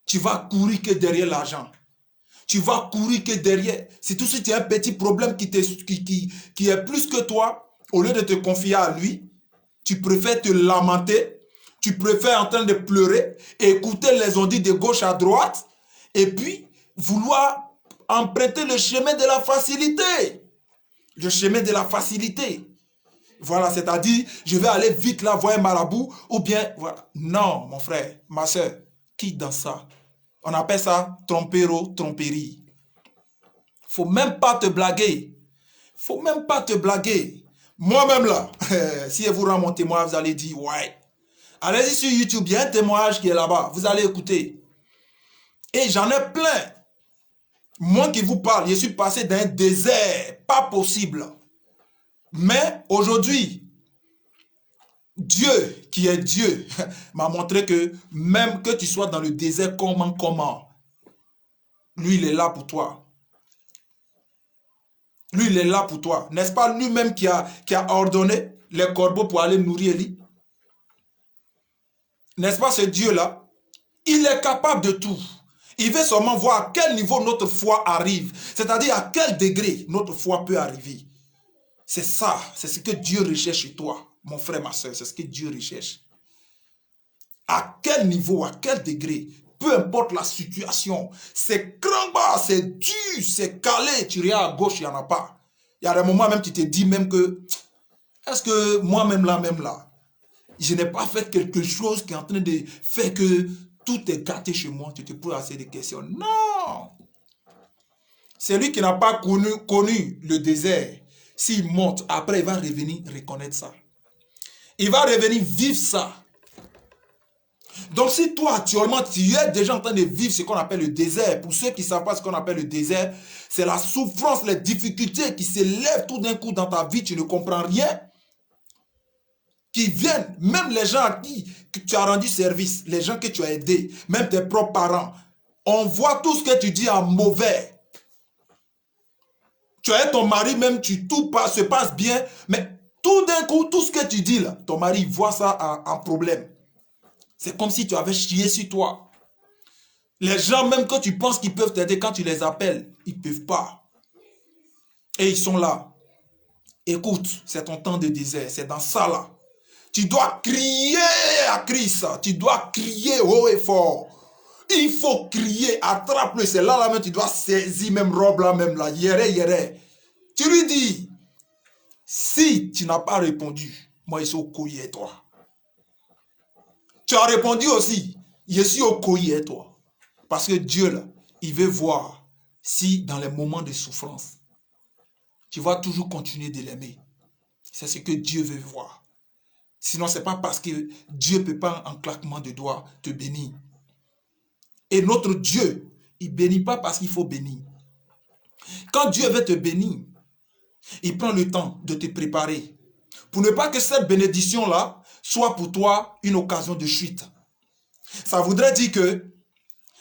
Tu vas courir que derrière l'argent. Tu vas courir que derrière. C'est tout si tu as un petit problème qui est plus que toi, au lieu de te confier à lui, tu préfères te lamenter, tu préfères en train de pleurer, écouter les ondits de gauche à droite, et puis vouloir emprunter le chemin de la facilité. Le chemin de la facilité. Voilà, c'est-à-dire, je vais aller vite là, voir un marabout, ou bien, voilà. Non, mon frère, ma soeur, quitte dans ça. On appelle ça trompero, tromperie. Faut même pas te blaguer. Faut même pas te blaguer. Moi-même là, si je vous rends mon témoignage, vous allez dire, ouais. Allez-y sur YouTube, il y a un témoignage qui est là-bas. Vous allez écouter. Et j'en ai plein. Moi qui vous parle, je suis passé d'un désert, pas possible. Mais aujourd'hui, Dieu, qui est Dieu, m'a montré que même que tu sois dans le désert, comment, lui, il est là pour toi. Lui, il est là pour toi. N'est-ce pas lui-même qui a ordonné les corbeaux pour aller nourrir Élie? N'est-ce pas ce Dieu-là? Il est capable de tout. Il veut seulement voir à quel niveau notre foi arrive. C'est-à-dire à quel degré notre foi peut arriver. C'est ça, c'est ce que Dieu recherche chez toi, mon frère, ma soeur. C'est ce que Dieu recherche. À quel niveau, à quel degré, peu importe la situation, c'est grand bas, c'est dur, c'est calé, tu regardes à gauche, il n'y en a pas. Il y a des moments même tu te dis même que, est-ce que moi-même là, je n'ai pas fait quelque chose qui est en train de faire que tout est gâté chez moi, tu te poses assez de questions. Non! C'est lui qui n'a pas connu le désert. S'il monte, après il va revenir reconnaître ça. Il va revenir vivre ça. Donc si toi actuellement tu es déjà en train de vivre ce qu'on appelle le désert, pour ceux qui ne savent pas ce qu'on appelle le désert, c'est la souffrance, les difficultés qui s'élèvent tout d'un coup dans ta vie, tu ne comprends rien, qui viennent, même les gens à qui tu as rendu service, les gens que tu as aidés, même tes propres parents, on voit tout ce que tu dis en mauvais. Tu as ton mari, même tout se passe bien, mais tout d'un coup, tout ce que tu dis là, ton mari voit ça en problème. C'est comme si tu avais chié sur toi. Les gens, même quand tu penses qu'ils peuvent t'aider, quand tu les appelles, ils ne peuvent pas. Et ils sont là. Écoute, c'est ton temps de désert, c'est dans ça là. Tu dois crier à Christ, tu dois crier haut et fort. Il faut crier, attrape-le, c'est là même, tu dois saisir même robe là même là, yéré. Tu lui dis, si tu n'as pas répondu, moi je suis au couille et toi. Tu as répondu aussi, je suis au couille et toi. Parce que Dieu là, il veut voir si dans les moments de souffrance, tu vas toujours continuer de l'aimer. C'est ce que Dieu veut voir. Sinon, ce n'est pas parce que Dieu ne peut pas en claquement de doigts te bénir. Et notre Dieu, il ne bénit pas parce qu'il faut bénir. Quand Dieu veut te bénir, il prend le temps de te préparer. Pour ne pas que cette bénédiction-là soit pour toi une occasion de chute. Ça voudrait dire que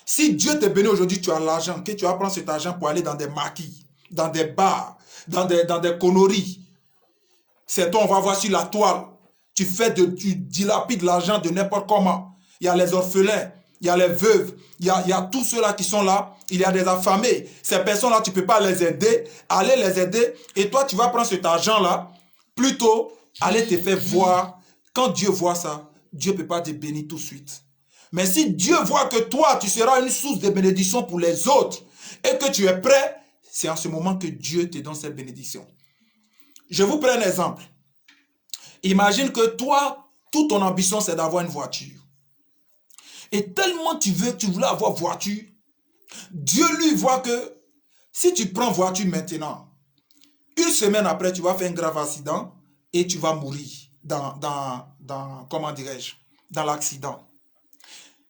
si Dieu te bénit aujourd'hui, tu as l'argent, que tu vas prendre cet argent pour aller dans des maquis, dans des bars, dans des conneries. C'est toi, on va voir sur la toile. Tu dilapides l'argent de n'importe comment. Il y a les orphelins, il y a les veuves, il y a tous ceux-là qui sont là. Il y a des affamés. Ces personnes-là, tu ne peux pas les aider. Allez les aider. Et toi, tu vas prendre cet argent-là. Plutôt, aller te faire voir. Quand Dieu voit ça, Dieu ne peut pas te bénir tout de suite. Mais si Dieu voit que toi, tu seras une source de bénédiction pour les autres et que tu es prêt, c'est en ce moment que Dieu te donne cette bénédiction. Je vous prends un exemple. Imagine que toi, toute ton ambition, c'est d'avoir une voiture. Et tellement tu voulais avoir voiture, Dieu lui voit que si tu prends voiture maintenant, une semaine après, tu vas faire un grave accident et tu vas mourir comment dirais-je, dans l'accident.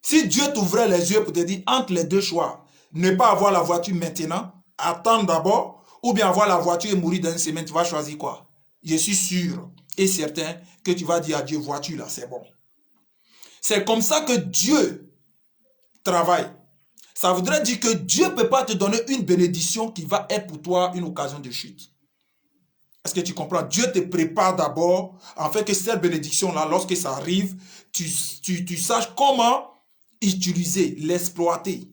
Si Dieu t'ouvrait les yeux pour te dire entre les deux choix, ne pas avoir la voiture maintenant, attendre d'abord, ou bien avoir la voiture et mourir dans une semaine, tu vas choisir quoi? Je suis sûr et certain que tu vas dire à Dieu, voiture là, c'est bon. C'est comme ça que Dieu travaille. Ça voudrait dire que Dieu ne peut pas te donner une bénédiction qui va être pour toi une occasion de chute. Est-ce que tu comprends? Dieu te prépare d'abord, en fait que cette bénédiction-là, lorsque ça arrive, tu saches comment utiliser, l'exploiter.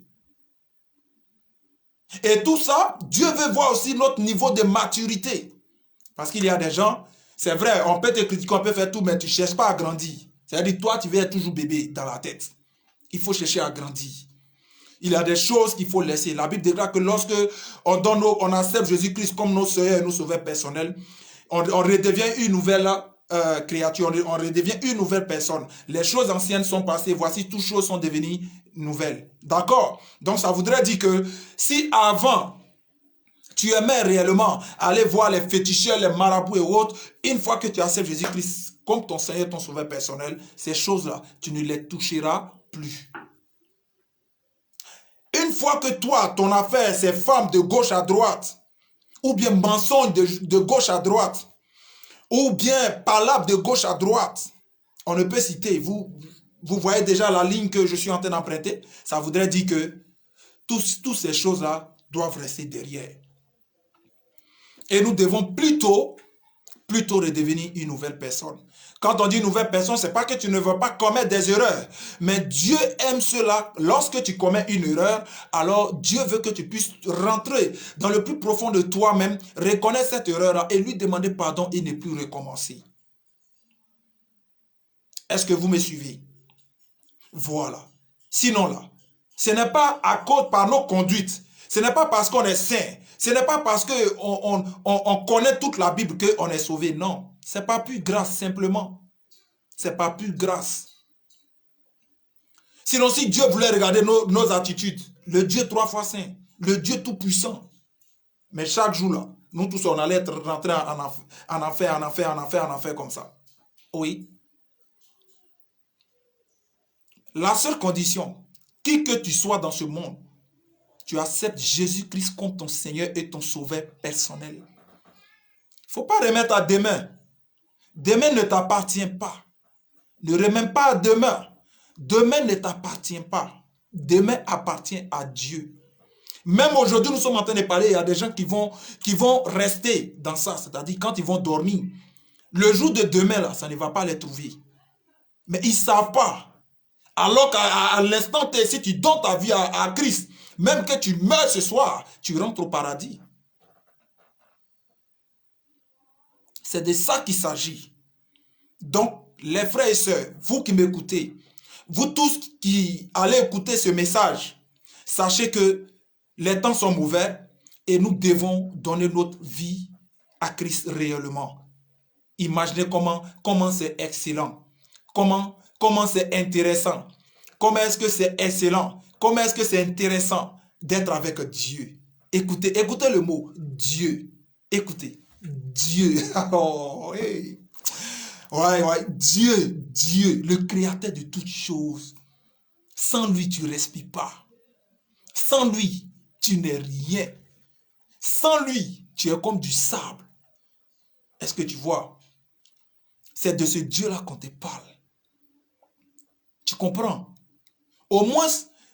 Et tout ça, Dieu veut voir aussi notre niveau de maturité. Parce qu'il y a des gens, c'est vrai, on peut te critiquer, on peut faire tout, mais tu ne cherches pas à grandir. C'est-à-dire, toi, tu veux être toujours bébé dans la tête. Il faut chercher à grandir. Il y a des choses qu'il faut laisser. La Bible déclare que lorsque on accepte Jésus-Christ comme notre Seigneur et notre Sauveur personnel, on redevient une nouvelle créature, on redevient une nouvelle personne. Les choses anciennes sont passées, voici, toutes choses sont devenues nouvelles. D'accord? Donc ça voudrait dire que si avant, tu aimais réellement aller voir les féticheurs, les marabouts et autres, une fois que tu acceptes Jésus-Christ comme ton Seigneur et ton Sauveur personnel, ces choses-là, tu ne les toucheras plus. Une fois que toi, ton affaire, c'est femme de gauche à droite, ou bien mensonge de gauche à droite, ou bien palabre de gauche à droite, On ne peut citer, vous voyez déjà la ligne que je suis en train d'emprunter. Ça voudrait dire que toutes ces choses-là doivent rester derrière. Et nous devons plutôt redevenir une nouvelle personne. Quand on dit nouvelle personne, ce n'est pas que tu ne veux pas commettre des erreurs. Mais Dieu aime cela. Lorsque tu commets une erreur, alors Dieu veut que tu puisses rentrer dans le plus profond de toi-même, reconnaître cette erreur et lui demander pardon et ne plus recommencer. Est-ce que vous me suivez? Voilà. Sinon là, ce n'est pas à cause par nos conduites. Ce n'est pas parce qu'on est saint. Ce n'est pas parce qu'on connaît toute la Bible qu'on est sauvé. Non. Ce n'est pas plus grâce simplement. Ce n'est pas plus grâce. Sinon, si Dieu voulait regarder nos attitudes, le Dieu 3 fois saint, le Dieu tout-puissant, mais chaque jour là, nous tous on allait être rentrés en enfer comme ça. Oui. La seule condition, qui que tu sois dans ce monde, tu acceptes Jésus-Christ comme ton Seigneur et ton Sauveur personnel. Il ne faut pas remettre à demain. Demain ne t'appartient pas. Ne remets pas à demain. Demain ne t'appartient pas. Demain appartient à Dieu. Même aujourd'hui, nous sommes en train de parler, il y a des gens qui vont rester dans ça. C'est-à-dire quand ils vont dormir. Le jour de demain, là, ça ne va pas les trouver. Mais ils ne savent pas. Alors qu'à l'instant T, si tu donnes ta vie à Christ, même que tu meurs ce soir, tu rentres au paradis. C'est de ça qu'il s'agit. Donc, les frères et sœurs, vous qui m'écoutez, vous tous qui allez écouter ce message, sachez que les temps sont mauvais et nous devons donner notre vie à Christ réellement. Imaginez comment c'est excellent, comment c'est intéressant, comment est-ce que c'est excellent, comment est-ce que c'est intéressant d'être avec Dieu. Écoutez le mot Dieu. Écoutez, Dieu. Oh, hey. Ouais, Dieu, le créateur de toutes choses. Sans lui, tu ne respires pas. Sans lui, tu n'es rien. Sans lui, tu es comme du sable. Est-ce que tu vois? C'est de ce Dieu-là qu'on te parle. Tu comprends? Au moins,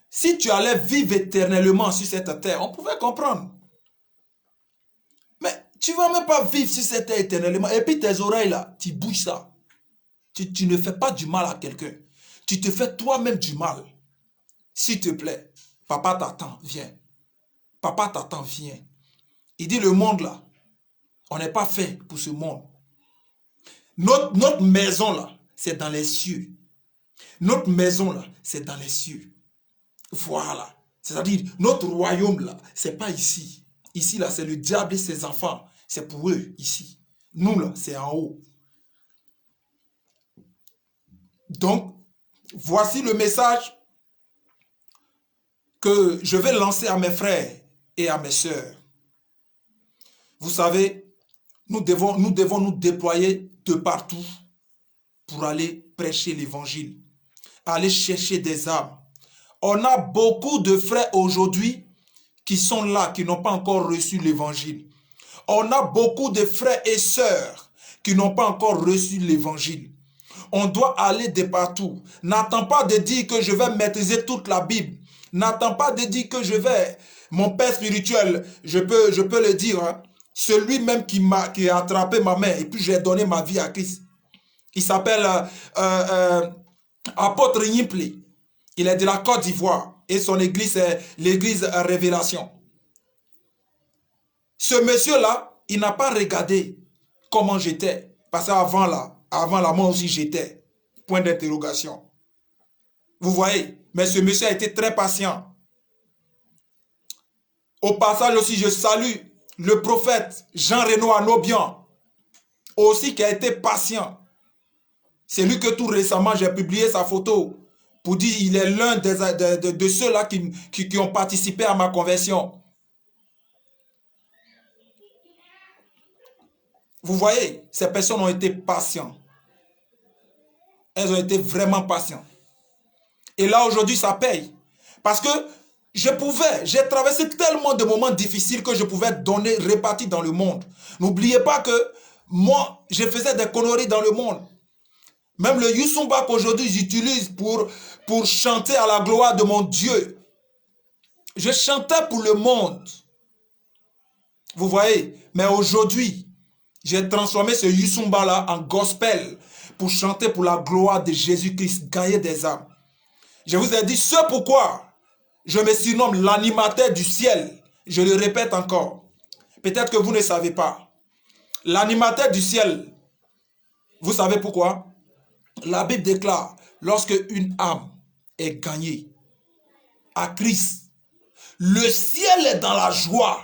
si tu allais vivre éternellement sur cette terre, on pouvait comprendre. Mais tu ne vas même pas vivre sur cette terre éternellement. Et puis tes oreilles là, tu bouges ça. Tu ne fais pas du mal à quelqu'un. Tu te fais toi-même du mal. S'il te plaît, papa t'attend, viens. Papa t'attend, viens. Il dit le monde là, on n'est pas fait pour ce monde. Notre maison là, c'est dans les cieux. Notre maison là, c'est dans les cieux. Voilà. C'est-à-dire, notre royaume là, c'est pas ici. Ici là, c'est le diable et ses enfants. C'est pour eux ici. Nous là, c'est en haut. Donc, voici le message que je vais lancer à mes frères et à mes sœurs. Vous savez, nous devons nous déployer de partout pour aller prêcher l'évangile, aller chercher des âmes. On a beaucoup de frères aujourd'hui qui sont là, qui n'ont pas encore reçu l'évangile. On a beaucoup de frères et sœurs qui n'ont pas encore reçu l'évangile. On doit aller de partout. N'attends pas de dire que je vais maîtriser toute la Bible. N'attends pas de dire que je vais... Mon père spirituel, je peux le dire, hein, celui même qui a attrapé ma main et puis j'ai donné ma vie à Christ. Il s'appelle Apôtre Yimple. Il est de la Côte d'Ivoire et son église est l'église Révélation. Ce monsieur-là, il n'a pas regardé comment j'étais. Parce qu'avant là, moi aussi j'étais. Point d'interrogation. Vous voyez? Mais ce monsieur a été très patient. Au passage aussi, je salue le prophète Jean-Renaud Anobian, aussi qui a été patient. C'est lui que tout récemment, j'ai publié sa photo pour dire qu'il est l'un de ceux-là qui ont participé à ma conversion. Vous voyez, ces personnes ont été patientes. Elles ont été vraiment patientes. Et là, aujourd'hui, ça paye. Parce que j'ai traversé tellement de moments difficiles que je pouvais donner, répartir dans le monde. N'oubliez pas que moi, je faisais des conneries dans le monde. Même le Yusumba qu'aujourd'hui j'utilise pour chanter à la gloire de mon Dieu. Je chantais pour le monde. Vous voyez? Mais aujourd'hui, j'ai transformé ce Yusumba-là en gospel pour chanter pour la gloire de Jésus-Christ, gagner des âmes. Je vous ai dit ce pourquoi je me surnomme l'animateur du ciel. Je le répète encore. Peut-être que vous ne savez pas. L'animateur du ciel, vous savez pourquoi? La Bible déclare, lorsque une âme est gagnée à Christ, le ciel est dans la joie.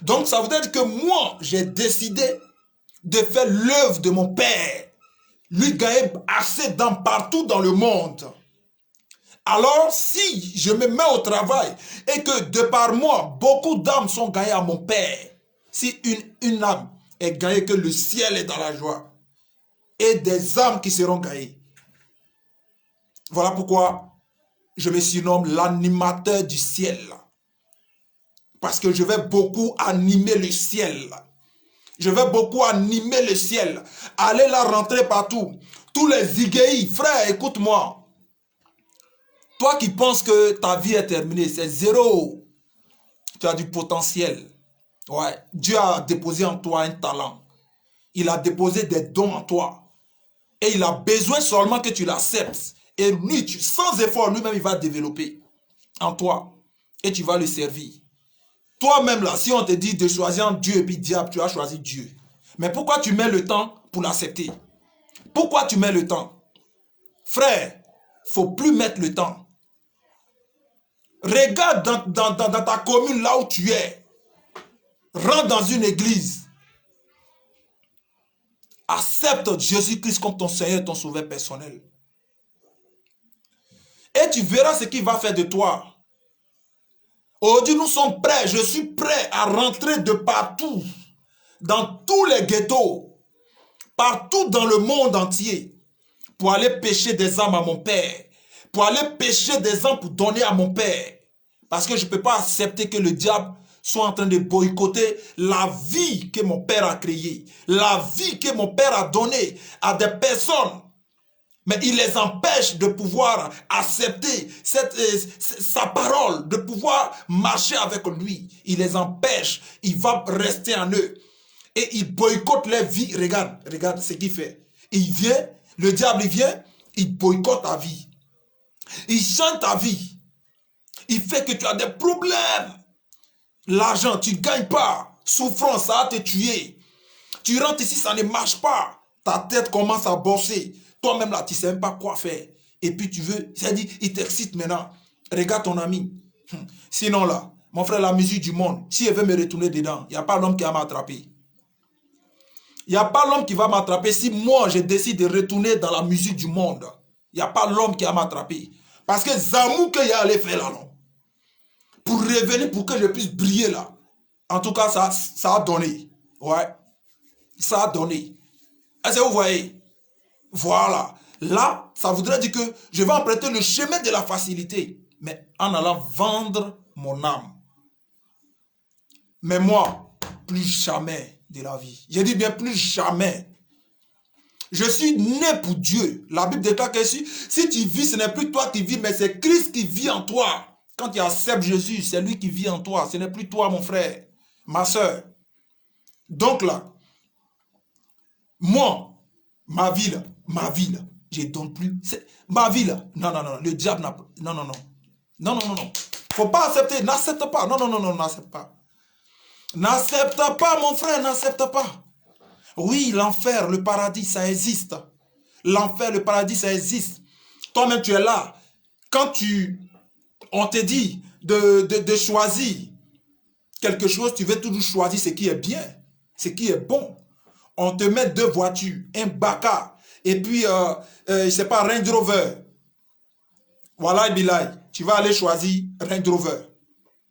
Donc ça veut dire que moi, j'ai décidé de faire l'œuvre de mon Père, lui gagner assez d'âmes partout dans le monde. Alors, si je me mets au travail et que de par moi, beaucoup d'âmes sont gagnées à mon Père, si une âme est gagnée, que le ciel est dans la joie, et des âmes qui seront gagnées. Voilà pourquoi je me surnomme l'animateur du ciel. Parce que je vais beaucoup animer le ciel. Je vais beaucoup animer le ciel. Aller la rentrer partout. Tous les igéis, frère, écoute-moi. Toi qui penses que ta vie est terminée, c'est zéro. Tu as du potentiel. Ouais. Dieu a déposé en toi un talent. Il a déposé des dons en toi. Et il a besoin seulement que tu l'acceptes. Et lui, sans effort, lui-même, il va développer en toi. Et tu vas le servir. Toi-même, là, si on te dit de choisir entre Dieu et puis diable, tu as choisi Dieu. Mais pourquoi tu mets le temps pour l'accepter? Pourquoi tu mets le temps? Frère, il ne faut plus mettre le temps. Regarde dans ta commune, là où tu es. Rentre dans une église. Accepte Jésus-Christ comme ton Seigneur et ton Sauveur personnel. Et tu verras ce qu'il va faire de toi. Aujourd'hui, nous sommes prêts. Je suis prêt à rentrer de partout. Dans tous les ghettos. Partout dans le monde entier. Pour aller pêcher des âmes à mon Père. Pour aller pêcher des âmes pour donner à mon Père. Parce que je ne peux pas accepter que le diable soit en train de boycotter la vie que mon Père a créée. La vie que mon Père a donnée à des personnes. Mais il les empêche de pouvoir accepter sa parole, de pouvoir marcher avec lui. Il les empêche, il va rester en eux. Et il boycotte leur vie. Regarde ce qu'il fait. Il vient, le diable il vient, il boycotte ta vie. Il chante ta vie. Il fait que tu as des problèmes. L'argent, tu ne gagnes pas. Souffrance, ça va te tuer. Tu rentres ici, ça ne marche pas. Ta tête commence à bosser. Toi-même là, tu ne sais même pas quoi faire. Et puis tu veux, c'est-à-dire, il t'excite maintenant. Regarde ton ami. Sinon là, mon frère, la musique du monde, si elle veut me retourner dedans, il n'y a pas l'homme qui va m'attraper. Il n'y a pas l'homme qui va m'attraper si moi, je décide de retourner dans la musique du monde. Il n'y a pas l'homme qui va m'attraper. Parce que Zamou qu'il y a allé faire là, non. Pour revenir, pour que je puisse briller là. En tout cas, ça a donné. Ouais. Ça a donné. Est-ce que vous voyez? Voilà. Là, ça voudrait dire que je vais emprunter le chemin de la facilité. Mais en allant vendre mon âme. Mais moi, plus jamais de la vie. Je dis bien plus jamais. Je suis né pour Dieu. La Bible déclare que si tu vis, ce n'est plus toi qui vis, mais c'est Christ qui vit en toi. Quand tu acceptes Jésus, c'est lui qui vit en toi. Ce n'est plus toi, mon frère, ma soeur. Donc là, moi, ma vie là, je ne donne plus. Ma vie là, non, le diable n'a pas. Non. Faut pas accepter, n'accepte pas. Non, n'accepte pas. N'accepte pas, mon frère, n'accepte pas. Oui, l'enfer, le paradis, ça existe. L'enfer, le paradis, ça existe. Toi-même, tu es là. Quand on te dit de choisir quelque chose, tu veux toujours choisir ce qui est bien, ce qui est bon. On te met deux voitures, un Baka, et puis, je ne sais pas, Range Rover. Voilà, Bilay, tu vas aller choisir Range Rover.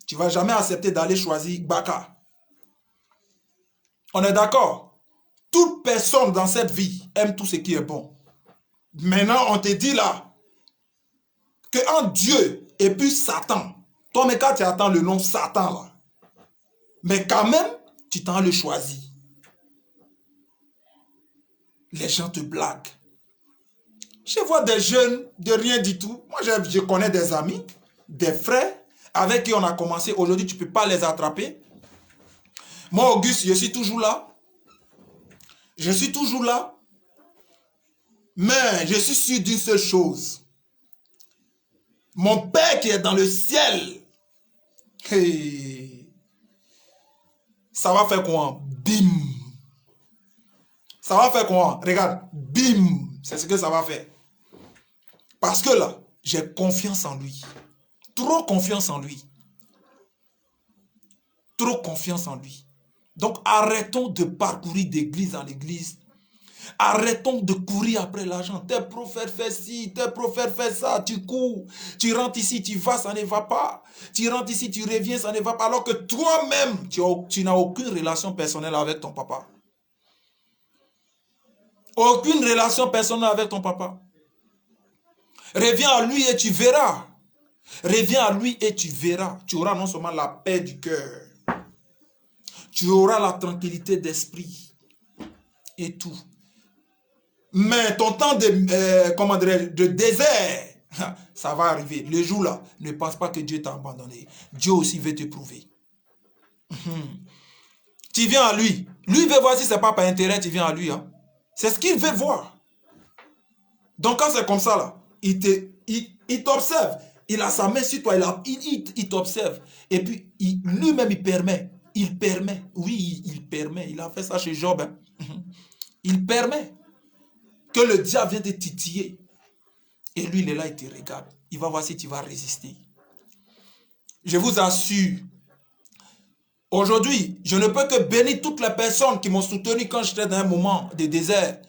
Tu ne vas jamais accepter d'aller choisir Baka. On est d'accord? Toute personne dans cette vie aime tout ce qui est bon. Maintenant, on te dit là, que en Dieu et puis Satan, toi, mais quand tu attends le nom Satan là, mais quand même, tu t'en le choisis. les gens te blaguent. Je vois des jeunes de rien du tout. Moi, je connais des amis, des frères, avec qui on a commencé. Aujourd'hui, tu ne peux pas les attraper. Moi, Auguste, je suis toujours là. Je suis toujours là. Mais je suis sûr d'une seule chose. Mon Père qui est dans le ciel, hey, ça va faire quoi? Bim. Ça va faire quoi? Regarde, bim. C'est ce que ça va faire. Parce que là, j'ai confiance en lui. Trop confiance en lui. Trop confiance en lui. Donc arrêtons de parcourir d'église en église. Arrêtons de courir après l'argent. Tes prophètes font ci, tes prophètes font ça. Tu cours, tu rentres ici, tu vas, ça ne va pas. Tu rentres ici, tu reviens, ça ne va pas. Alors que toi-même, tu n'as aucune relation personnelle avec ton papa. Aucune relation personnelle avec ton papa. Reviens à lui et tu verras. Reviens à lui et tu verras. Tu auras non seulement la paix du cœur, tu auras la tranquillité d'esprit et tout. Mais ton temps de désert, ça va arriver. Le jour là, ne pense pas que Dieu t'a abandonné. Dieu aussi veut te prouver. Tu viens à lui. Lui veut voir si ce n'est pas par intérêt, tu viens à lui. Hein. C'est ce qu'il veut voir. Donc quand c'est comme ça là, il t'observe. Il a sa main sur toi, il t'observe. Et puis lui-même il permet. Oui, il permet. Il a fait ça chez Job. Hein. Il permet que le diable vienne te titiller. Et lui, il est là, il te regarde. Il va voir si tu vas résister. Je vous assure, aujourd'hui, je ne peux que bénir toutes les personnes qui m'ont soutenu quand j'étais dans un moment de désert.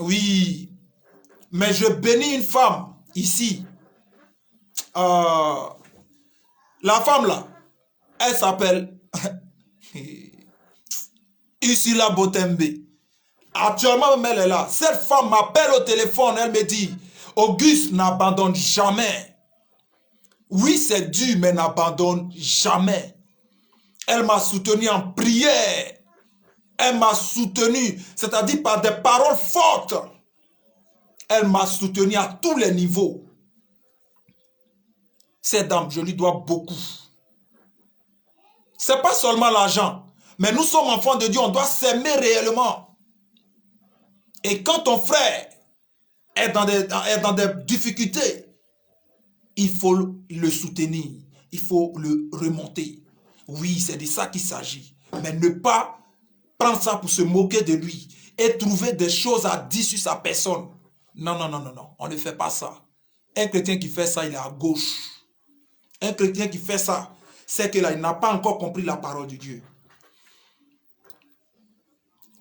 Oui, mais je bénis une femme ici. La femme là, elle s'appelle Ursula Botembe. Actuellement, même elle est là. Cette femme m'appelle au téléphone, elle me dit, Auguste n'abandonne jamais. Oui, c'est dur, mais n'abandonne jamais. Elle m'a soutenu en prière. Elle m'a soutenu, c'est-à-dire par des paroles fortes. Elle m'a soutenu à tous les niveaux. Cette dame, je lui dois beaucoup. Ce n'est pas seulement l'argent, mais nous sommes enfants de Dieu, on doit s'aimer réellement. Et quand ton frère est dans des difficultés, il faut le soutenir, il faut le remonter. Oui, c'est de ça qu'il s'agit. Mais ne pas prendre ça pour se moquer de lui et trouver des choses à dire sur sa personne. Non, non, non, non, non, on ne fait pas ça. Un chrétien qui fait ça, il est à gauche. Un chrétien qui fait ça, c'est que là, il n'a pas encore compris la parole de Dieu.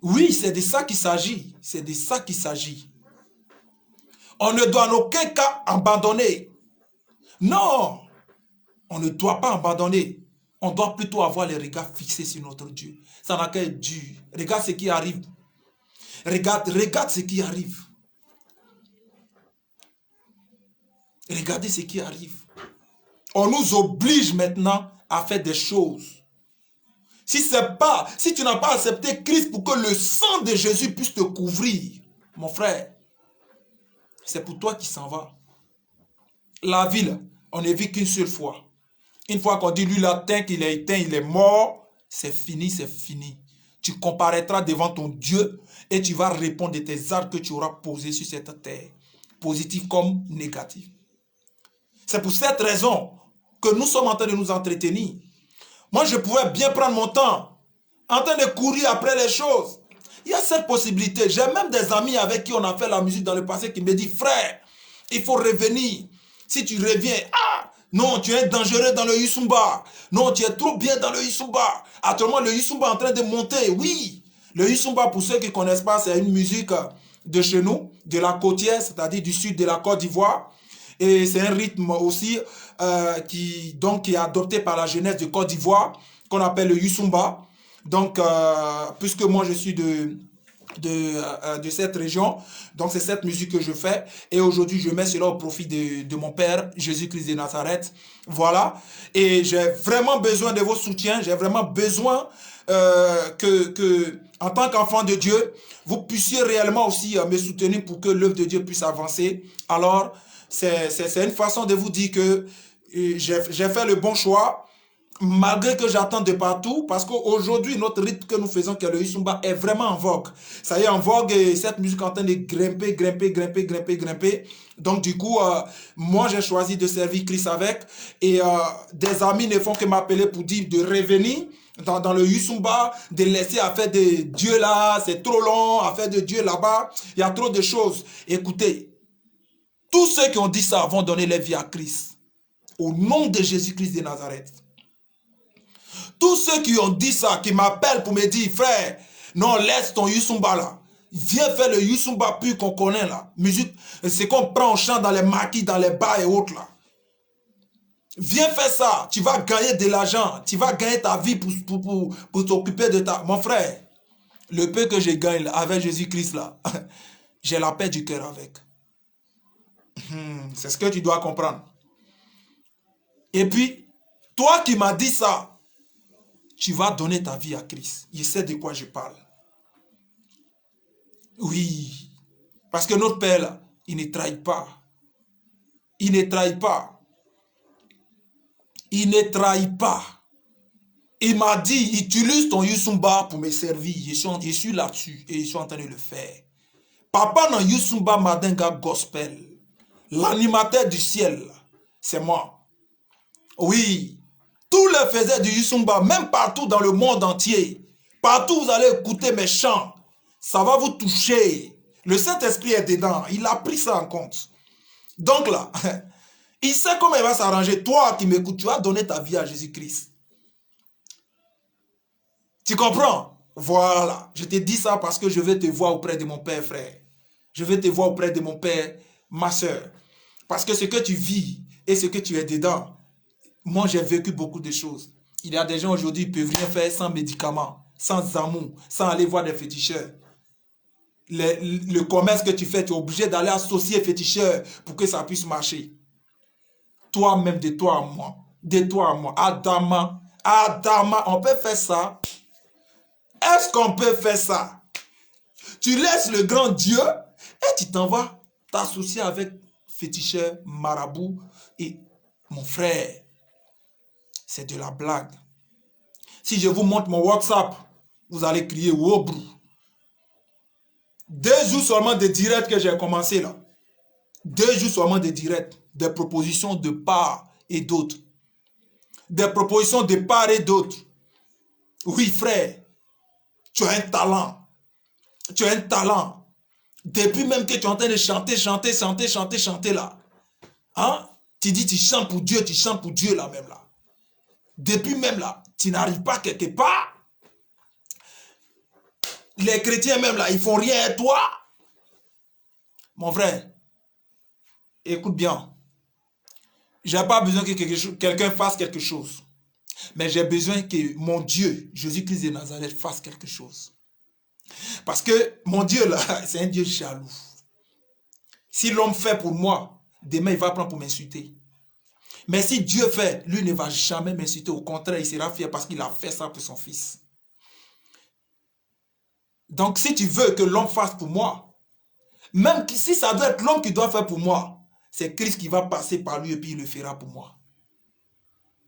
Oui, c'est de ça qu'il s'agit. C'est de ça qu'il s'agit. On ne doit en aucun cas abandonner. Non, on ne doit pas abandonner. On doit plutôt avoir les regards fixés sur notre Dieu. Ça n'a qu'à être dur. Regarde ce qui arrive. Regarde ce qui arrive. Regardez ce qui arrive. On nous oblige maintenant à faire des choses. Si tu n'as pas accepté Christ pour que le sang de Jésus puisse te couvrir, mon frère, c'est pour toi qui s'en va. La vie, on ne vit qu'une seule fois. Une fois qu'on dit, lui, là, qu'il est éteint, il est mort, c'est fini, c'est fini. Tu comparaîtras devant ton Dieu et tu vas répondre de tes actes que tu auras posés sur cette terre, positifs comme négatifs. C'est pour cette raison que nous sommes en train de nous entretenir. Moi, je pouvais bien prendre mon temps en train de courir après les choses. Il y a cette possibilité. J'ai même des amis avec qui on a fait la musique dans le passé qui me disent, frère, il faut revenir. Si tu reviens, non, tu es dangereux dans le Yusumba. Non, tu es trop bien dans le Yusumba. Actuellement, le Yusumba est en train de monter. Oui, le Yusumba, pour ceux qui ne connaissent pas, c'est une musique de chez nous, de la côtière, c'est-à-dire du sud de la Côte d'Ivoire. Et c'est un rythme aussi qui est adopté par la jeunesse de Côte d'Ivoire, qu'on appelle le Yusumba. Donc, puisque moi je suis de cette région. Donc c'est cette musique que je fais et aujourd'hui je mets cela au profit de mon Père Jésus-Christ de Nazareth. Voilà, et j'ai vraiment besoin de vos soutiens, j'ai vraiment besoin que en tant qu'enfant de Dieu, vous puissiez réellement aussi me soutenir pour que l'œuvre de Dieu puisse avancer. Alors c'est une façon de vous dire que j'ai fait le bon choix. Malgré que j'attends de partout, parce qu'aujourd'hui, notre rythme que nous faisons, qui est le Yusumba, est vraiment en vogue. Ça y est, en vogue, et cette musique est en train de grimper. Donc, du coup, moi, j'ai choisi de servir Christ avec. Et des amis ne font que m'appeler pour dire de revenir dans le Yusumba, de laisser à faire de Dieu là, c'est trop long, à faire de Dieu là-bas. Il y a trop de choses. Écoutez, tous ceux qui ont dit ça vont donner leur vie à Christ. Au nom de Jésus-Christ de Nazareth. Tous ceux qui ont dit ça, qui m'appellent pour me dire, frère, non, laisse ton Yusumba là. Viens faire le Yusumba pur qu'on connaît là. Musique, c'est qu'on prend en chant dans les maquis, dans les bars et autres là. Viens faire ça. Tu vas gagner de l'argent. Tu vas gagner ta vie pour t'occuper de ta... Mon frère, le peu que je gagne là, avec Jésus-Christ là, j'ai la paix du cœur avec. C'est ce que tu dois comprendre. Et puis, toi qui m'as dit ça, tu vas donner ta vie à Christ. Je sais de quoi je parle. Oui. Parce que notre Père, là, il ne trahit pas. Il ne trahit pas. Il ne trahit pas. Il m'a dit, utilise ton Yusumba pour me servir. Je suis là-dessus et je suis en train de le faire. Papa dans Yusumba Madenga Gospel, l'animateur du ciel, c'est moi. Oui. Tous les faiseurs du Yusumba, même partout dans le monde entier, partout vous allez écouter mes chants, ça va vous toucher. Le Saint-Esprit est dedans, il a pris ça en compte. Donc là, il sait comment il va s'arranger. Toi qui m'écoutes, tu vas donner ta vie à Jésus-Christ. Tu comprends? Voilà, je te dis ça parce que je veux te voir auprès de mon Père, frère. Je veux te voir auprès de mon Père, ma soeur. Parce que ce que tu vis et ce que tu es dedans, moi, j'ai vécu beaucoup de choses. Il y a des gens aujourd'hui qui ne peuvent rien faire sans médicaments, sans amour, sans aller voir des féticheurs. Le commerce que tu fais, tu es obligé d'aller associer féticheurs pour que ça puisse marcher. Toi-même, de toi à moi. De toi à moi. Adama, on peut faire ça? Est-ce qu'on peut faire ça? Tu laisses le grand Dieu et tu t'en vas t'associer avec féticheurs, marabouts et mon frère. C'est de la blague. Si je vous montre mon WhatsApp, vous allez crier Wobrou. 2 jours seulement de direct que j'ai commencé là. 2 jours seulement de direct. Des propositions de part et d'autre. Des propositions de part et d'autre. Oui, frère. Tu as un talent. Tu as un talent. Depuis même que tu es en train de chanter là. Hein? Tu dis tu chantes pour Dieu là même là. Depuis même là, tu n'arrives pas quelque part. Les chrétiens même là, ils font rien à toi. Mon frère, écoute bien. Je n'ai pas besoin que quelqu'un fasse quelque chose. Mais j'ai besoin que mon Dieu, Jésus-Christ de Nazareth, fasse quelque chose. Parce que mon Dieu là, c'est un Dieu jaloux. Si l'homme fait pour moi, demain il va prendre pour m'insulter. Mais si Dieu fait, lui ne va jamais m'insulter. Au contraire, il sera fier parce qu'il a fait ça pour son fils. Donc, si tu veux que l'homme fasse pour moi, même si ça doit être l'homme qui doit faire pour moi, c'est Christ qui va passer par lui et puis il le fera pour moi.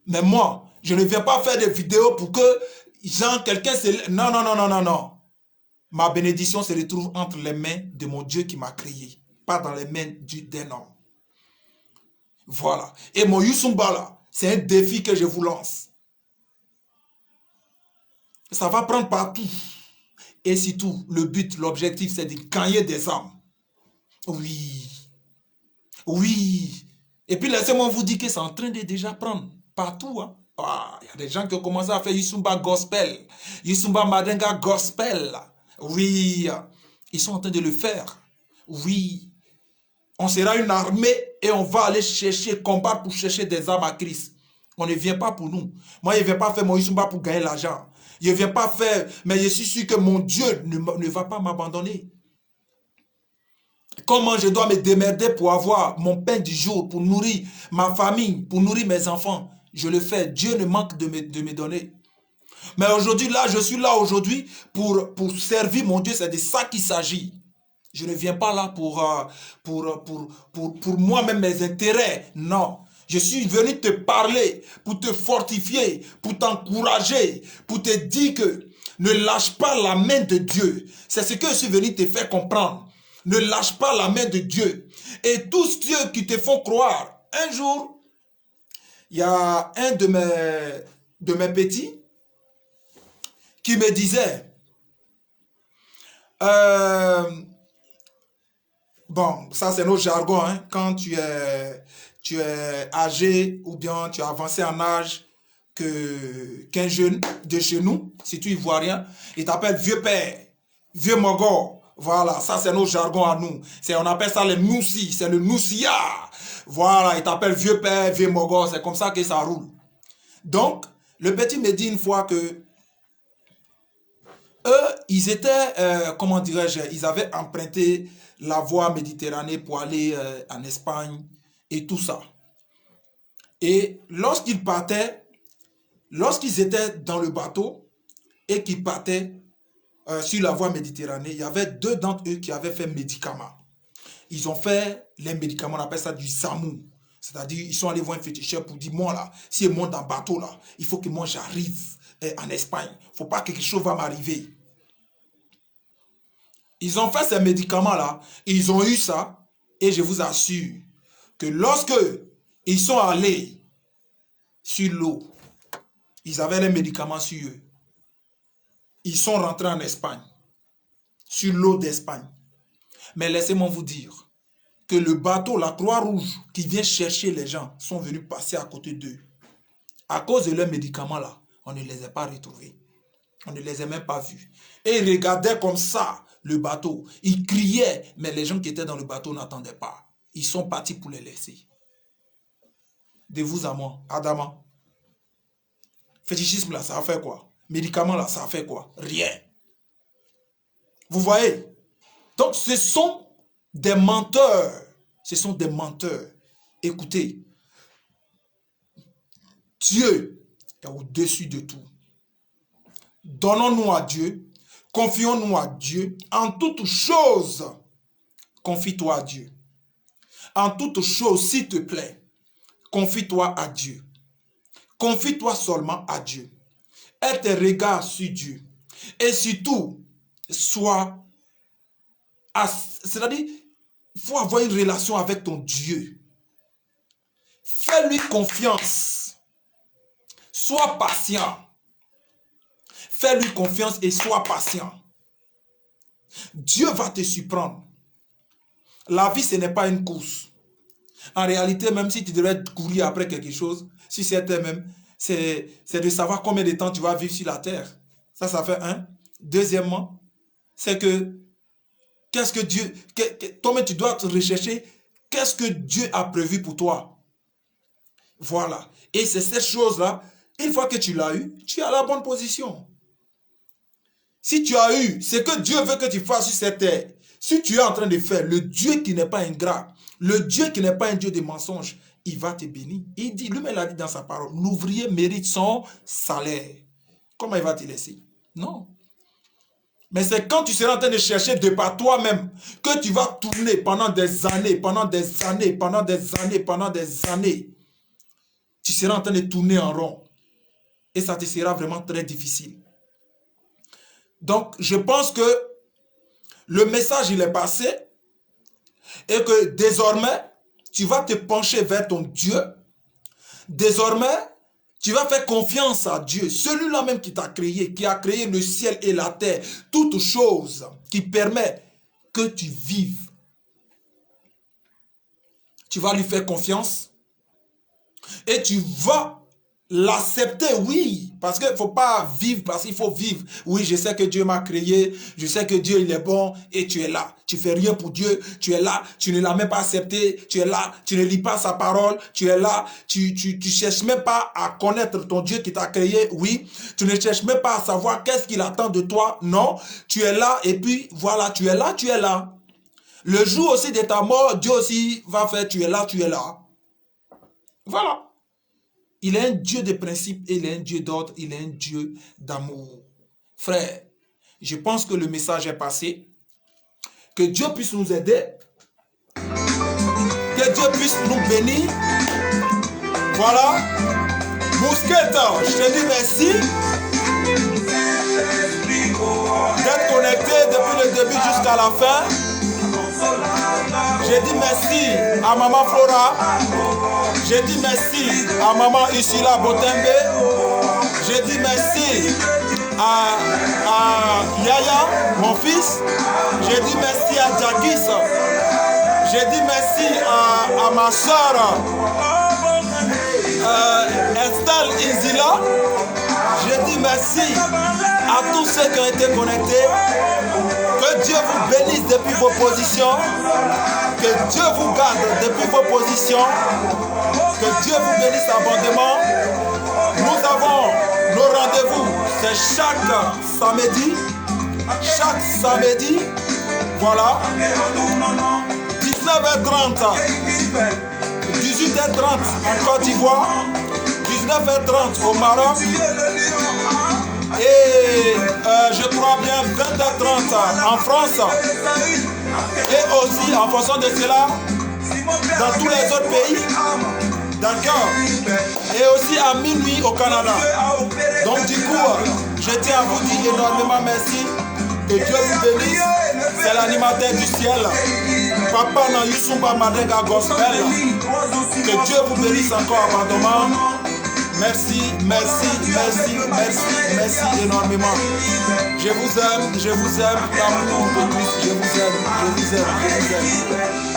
Mais moi, je ne viens pas faire des vidéos pour que quelqu'un se... Non. Ma bénédiction se retrouve entre les mains de mon Dieu qui m'a créé, pas dans les mains d'un homme. Voilà. Et mon Yusumba là, c'est un défi que je vous lance. Ça va prendre partout. Et surtout, le but, l'objectif, c'est de gagner des âmes. Oui. Oui. Et puis laissez-moi vous dire que c'est en train de déjà prendre partout. Hein. Ah, il y a des gens qui ont commencé à faire Yusumba Gospel. Yusumba Madenga Gospel. Oui. Ils sont en train de le faire. Oui. On sera une armée et on va aller chercher, combattre pour chercher des âmes à Christ. On ne vient pas pour nous. Moi, je ne viens pas faire mon Isumba pour gagner l'argent. Je ne viens pas faire, mais je suis sûr que mon Dieu ne va pas m'abandonner. Comment je dois me démerder pour avoir mon pain du jour, pour nourrir ma famille, pour nourrir mes enfants. Je le fais. Dieu ne manque de me donner. Mais aujourd'hui, là, je suis là aujourd'hui pour servir mon Dieu. C'est de ça qu'il s'agit. Je ne viens pas là pour moi-même, mes intérêts. Non. Je suis venu te parler, pour te fortifier, pour t'encourager, pour te dire que ne lâche pas la main de Dieu. C'est ce que je suis venu te faire comprendre. Ne lâche pas la main de Dieu. Et tous ceux qui te font croire, un jour, il y a un de mes petits qui me disait, bon, ça c'est notre jargon, hein, quand tu es âgé ou bien tu as avancé en âge qu'un jeune de chez nous, si tu y vois rien, il t'appelle vieux père, vieux mogor. Voilà, ça c'est notre jargon à nous. On appelle ça les noussis, c'est le noussia. Voilà, il t'appelle vieux père, vieux mogor, c'est comme ça que ça roule. Donc, le petit me dit une fois que eux, ils étaient, comment dirais-je, ils avaient emprunté la voie méditerranée pour aller en Espagne et tout ça. Et lorsqu'ils partaient, lorsqu'ils étaient dans le bateau et qu'ils partaient sur la voie méditerranée, il y avait deux d'entre eux qui avaient fait médicaments. Ils ont fait les médicaments, on appelle ça du zamou. C'est-à-dire, ils sont allés voir un féticheur pour dire, moi là, si je monte dans le bateau là, il faut que moi j'arrive en Espagne. Il ne faut pas que quelque chose va m'arriver. Ils ont fait ces médicaments-là, ils ont eu ça, et je vous assure que lorsque ils sont allés sur l'eau, ils avaient les médicaments sur eux. Ils sont rentrés en Espagne, sur l'eau d'Espagne. Mais laissez-moi vous dire que le bateau, la Croix-Rouge, qui vient chercher les gens, sont venus passer à côté d'eux. À cause de leurs médicaments-là, on ne les a pas retrouvés. On ne les a même pas vus. Et ils regardaient comme ça le bateau. Ils criaient, mais les gens qui étaient dans le bateau n'attendaient pas. Ils sont partis pour les laisser. De vous à moi, Adama. Fétichisme là, ça a fait quoi? Médicaments là, ça a fait quoi? Rien. Vous voyez? Donc ce sont des menteurs. Ce sont des menteurs. Écoutez, Dieu est au-dessus de tout. Donnons-nous à Dieu, confions-nous à Dieu en toutes choses. Confie-toi à Dieu. En toutes choses, s'il te plaît, confie-toi à Dieu. Confie-toi seulement à Dieu. Aie tes regards sur Dieu. Et surtout, c'est-à-dire, il faut avoir une relation avec ton Dieu. Fais-lui confiance. Sois patient. Fais-lui confiance et sois patient. Dieu va te surprendre. La vie, ce n'est pas une course. En réalité, même si tu devrais courir après quelque chose, si c'était même, c'est de savoir combien de temps tu vas vivre sur la terre. Ça fait un. Deuxièmement, c'est que, qu'est-ce que Dieu, toi-même tu dois te rechercher, qu'est-ce que Dieu a prévu pour toi. Voilà. Et c'est cette chose-là, une fois que tu l'as eu, tu es à la bonne position. Si tu as eu ce que Dieu veut que tu fasses sur cette terre, si tu es en train de faire, le Dieu qui n'est pas ingrat, le Dieu qui n'est pas un Dieu de mensonges, il va te bénir. Il dit, lui-même l'a dit dans sa parole, l'ouvrier mérite son salaire. Comment il va te laisser? Non. Mais c'est quand tu seras en train de chercher de par toi-même que tu vas tourner pendant des années, pendant des années, pendant des années, pendant des années. Tu seras en train de tourner en rond. Et ça te sera vraiment très difficile. Donc, je pense que le message, il est passé et que désormais, tu vas te pencher vers ton Dieu. Désormais, tu vas faire confiance à Dieu, celui-là même qui t'a créé, qui a créé le ciel et la terre, toutes choses qui permettent que tu vives. Tu vas lui faire confiance et tu vas L'accepter, oui, parce qu'il ne faut pas vivre, parce qu'il faut vivre. Oui, je sais que Dieu m'a créé, je sais que Dieu il est bon et tu es là. Tu fais rien pour Dieu, tu es là, tu ne l'as même pas accepté, tu es là, tu ne lis pas sa parole, tu es là, tu cherches même pas à connaître ton Dieu qui t'a créé, oui. Tu ne cherches même pas à savoir qu'est-ce qu'il attend de toi, non. Tu es là et puis voilà, tu es là, tu es là. Le jour aussi de ta mort, Dieu aussi va faire tu es là, tu es là. Voilà. Il est un Dieu de principe, il est un Dieu d'ordre, il est un Dieu d'amour. Frère, je pense que le message est passé. Que Dieu puisse nous aider. Que Dieu puisse nous bénir. Voilà. Mousquette, je te dis merci d'être connecté depuis le début jusqu'à la fin. J'ai dit merci à Maman Flora. J'ai dit merci à Maman Isila Botembe. J'ai dit merci à Yaya, mon fils. J'ai dit merci à Jagis. J'ai dit merci à ma soeur Estelle Inzila. J'ai dit merci à tous ceux qui ont été connectés. Que Dieu vous bénisse depuis vos positions. Que Dieu vous garde depuis vos positions. Que Dieu vous bénisse abondamment. Nous avons nos rendez-vous. C'est chaque samedi. Chaque samedi. Voilà. 19h30. 18h30 en Côte d'Ivoire. 19h30 au Maroc. Et je crois bien 20h30 en France. Et aussi en fonction de cela dans tous les autres pays. D'accord. Et aussi à minuit au Canada. Donc du coup, je tiens à vous dire énormément merci. Que Dieu vous bénisse. C'est l'animateur du ciel. Papa na Yusumba Madenga Gospel. Que Dieu vous bénisse encore abondamment. Merci, merci, merci, merci, merci énormément. Je vous aime, l'amour de Christ, je vous aime, je vous aime, je vous aime.